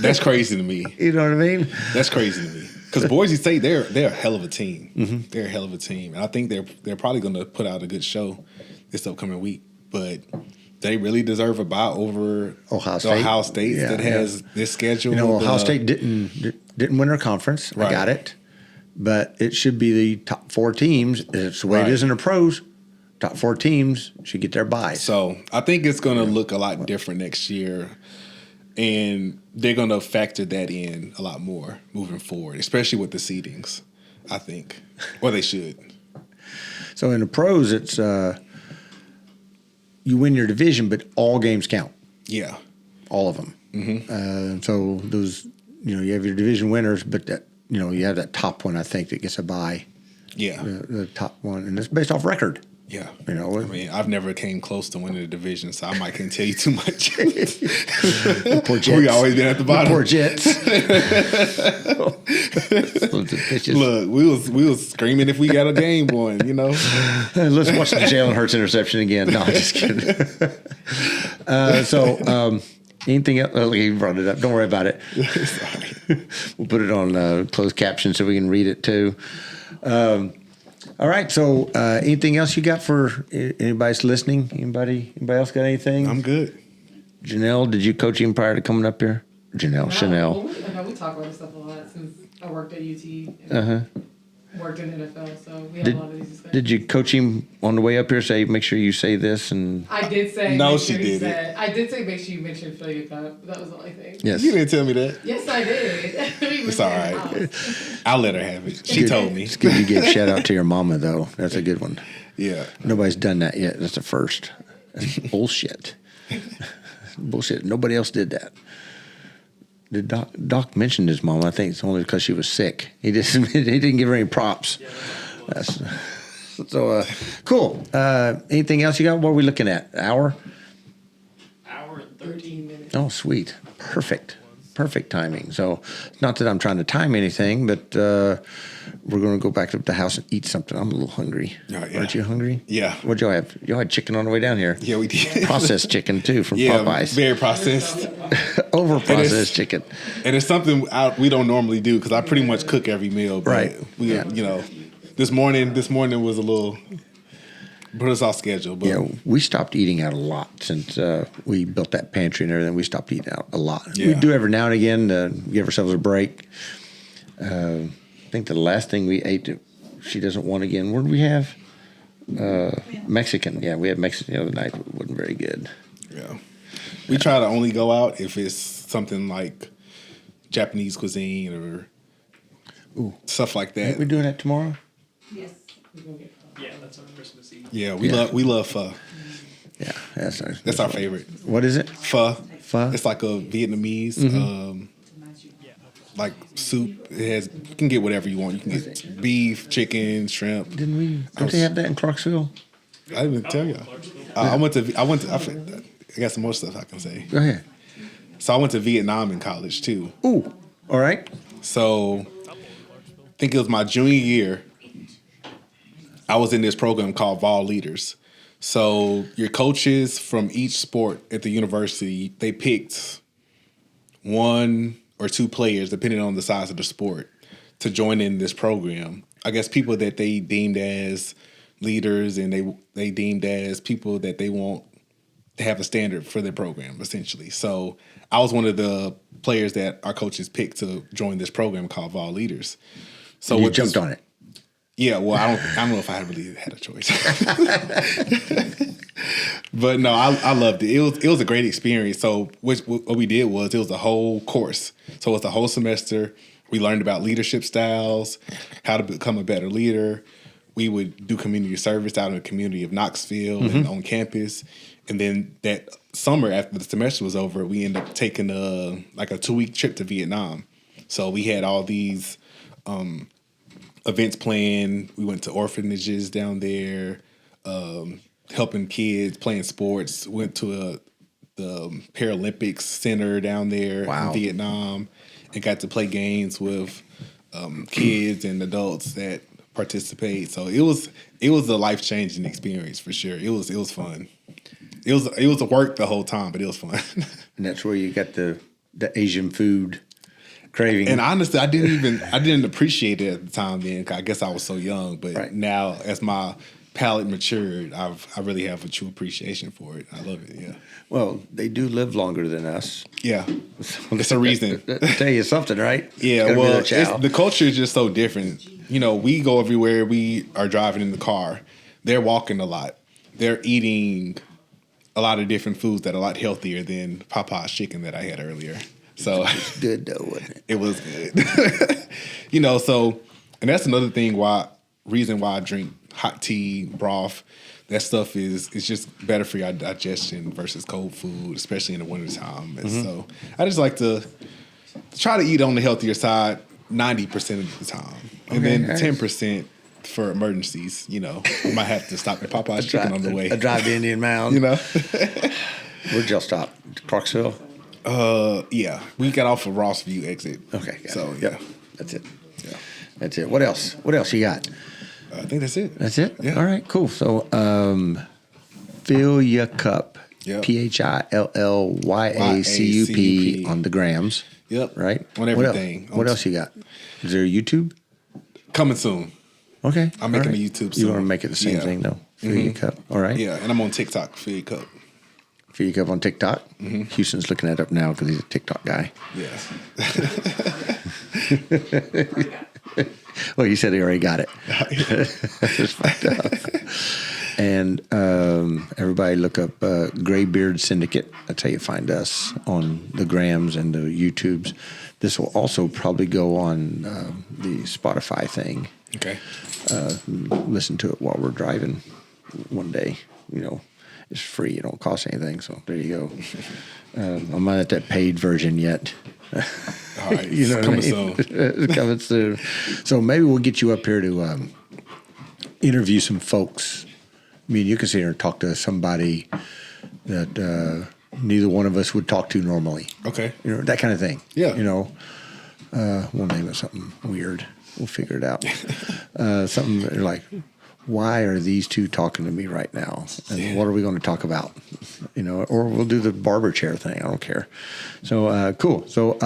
That's crazy to me.
You know what I mean?
That's crazy to me. Because Boise State, they're a hell of a team.
Mm-hmm.
They're a hell of a team. And I think they're probably going to put out a good show this upcoming week. But they really deserve a bye over
Ohio
the Ohio State
Yeah,
that has this schedule.
Ohio State didn't win their conference.
Right.
I got it. But it should be the top 4 teams. It's the way
Right.
it is in the pros. Top 4 teams should get their buys.
So I think it's going to look a lot different next year. And they're going to factor that in a lot more moving forward, especially with the seedings, I think. Or they should.
So in the pros, it's you win your division, but all games count.
Yeah.
All of them. Mm-hmm. So those, you have your division winners, but that, you have that top one, I think, that gets a bye.
Yeah.
The top one. And it's based off record.
Yeah.
I
mean, I've never came close to winning a division, so I might can't tell you too much.
Poor Jets.
We always been at the bottom.
Poor Jets.
Look, we was screaming if we got a game going,
Let's watch the Jalen Hurts interception again. No, I'm just kidding. Anything else? Oh, you brought it up. Don't worry about it.
Sorry.
We'll put it on closed caption so we can read it too. All right. So, anything else you got for anybody's listening? Anybody else got anything?
I'm good.
Janelle, did you coach him prior to coming up here? Chanel.
Well, we talk about this stuff a lot since I worked at UT and worked in the NFL, so we had a lot of these discussions.
Did you coach him on the way up here? Say, make sure you say this and.
I did say.
No,
make
she
sure he
didn't.
said- I did say make sure you mention fill your cup. But that was the only thing.
Yes.
You didn't tell me that.
Yes, I did.
It's all right. I'll let her have it. She
Good.
told me.
It's good you gave shout out to your mama though. That's a good one.
Yeah.
Nobody's done that yet. That's the first. That's bullshit. Bullshit. Nobody else did that. Did Doc mentioned his mom? I think it's only because she was sick. He didn't give her any props. So cool. Anything else you got? What are we looking at? Hour
and 13 minutes.
Oh, sweet. Perfect timing. So, not that I'm trying to time anything, but we're going to go back to the house and eat something. I'm a little hungry.
Oh, yeah.
Aren't you hungry?
Yeah.
What'd y'all have? Y'all had chicken on the way down here.
Yeah, we did.
Processed chicken, too, from
Yeah,
Popeyes.
very processed.
Over-processed chicken.
And it's something we don't normally do because I pretty much cook every meal. But
Right.
We, this morning was a little put us off schedule. But
Yeah, we stopped eating out a lot since we built that pantry and everything. We stopped eating out a lot.
Yeah.
We do every now and again to give ourselves a break. I think the last thing we ate, she doesn't want again. What did we have? Mexican. Yeah, we had Mexican the other night. It wasn't very good.
yeah, we try to only go out if it's something like Japanese cuisine or stuff like that.
Ain't we doing that tomorrow?
Yes.
Yeah, that's our Christmas Eve.
Yeah, we love pho.
Yeah,
That's our favorite.
What is it?
Pho.
Pho?
It's like a Vietnamese like soup. You can get whatever you want. You can get beef, chicken, shrimp.
Didn't they have that in Clarksville?
I didn't even tell you. I got some more stuff I can say.
Go ahead.
So I went to Vietnam in college too.
Ooh, all right.
So I think it was my junior year. I was in this program called Vol Leaders. So your coaches from each sport at the university, they picked 1 or 2 players, depending on the size of the sport, to join in this program. I guess people that they deemed as leaders and they deemed as people that they want they have a standard for their program, essentially. So I was one of the players that our coaches picked to join this program called Vol Leaders. So
you jumped on it.
Yeah, well, I don't know if I really had a choice. But no, I loved it. It was a great experience. So what we did was it was a whole course. So it was a whole semester. We learned about leadership styles, how to become a better leader. We would do community service out in the community of Knoxville and on campus. And then that summer, after the semester was over, we ended up taking a 2-week trip to Vietnam. So we had all these events planned. We went to orphanages down there, helping kids, playing sports. Went to the Paralympics Center down there in Vietnam and got to play games with kids and adults that participate. So it was a life-changing experience for sure. It was fun. It was a work the whole time, but it was fun.
And that's where you got the Asian food craving.
And honestly, I didn't appreciate it at the time then. I guess I was so young, but now as my palate matured, I really have a true appreciation for it. I love it. Yeah.
Well, they do live longer than us.
Yeah, it's a reason.
Tell you something, right?
Yeah. Well, the culture is just so different. You know, we go everywhere. We are driving in the car. They're walking a lot. They're eating a lot of different foods that are a lot healthier than Popeye's chicken that I had earlier. So
it's good though, wasn't it?
It was good. You know, so, and that's another reason why I drink hot tea, broth. That stuff is just better for your digestion versus cold food, especially in the wintertime. And so I just like to try to eat on the healthier side 90% of the time. And then 10% for emergencies. You know, I might have to stop at Popeye's chicken on the way.
I drive to Indian Mound.
You know?
Where'd y'all stop? Clarksville?
Yeah. We got off of Rossview exit.
Okay.
So, yeah.
That's it.
Yeah.
That's it. What else? What else you got?
I think that's it.
That's it?
Yeah.
All right, cool. So, Fill Ya Cup.
Yep.
PHILLYACUP on the grams.
Yep.
Right?
On everything.
What else you got? Is there a YouTube?
Coming soon.
Okay.
I'm making a YouTube soon.
You want to make it the same thing, though? Fill Ya Cup. All right.
Yeah, and I'm on TikTok, Fill Ya Cup.
Fill Ya Cup on TikTok. Houston's looking that up now because he's a TikTok guy.
Yes.
Well, you said he already got it. Just fucked up. And everybody look up Greybeard Syndicate. That's how you find us on the grams and the YouTubes. This will also probably go on the Spotify thing.
Okay.
Listen to it while we're driving one day. You know, it's free. It don't cost anything. So there you go. I'm not at that paid version yet.
All right.
You know,
coming soon.
It's coming soon. So maybe we'll get you up here to interview some folks. I mean, you can sit here and talk to somebody that neither one of us would talk to normally.
Okay.
You know, that kind of thing.
Yeah.
You know, we'll name it something weird. We'll figure it out. Something like, why are these two talking to me right now? And what are we going to talk about? You know, or we'll do the barber chair thing. I don't care. So, cool. So,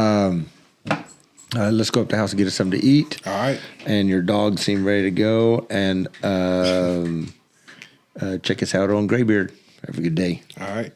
let's go up to the house and get us something to eat.
All right.
And your dogs seem ready to go. And check us out on Greybeard. Have a good day.
All right.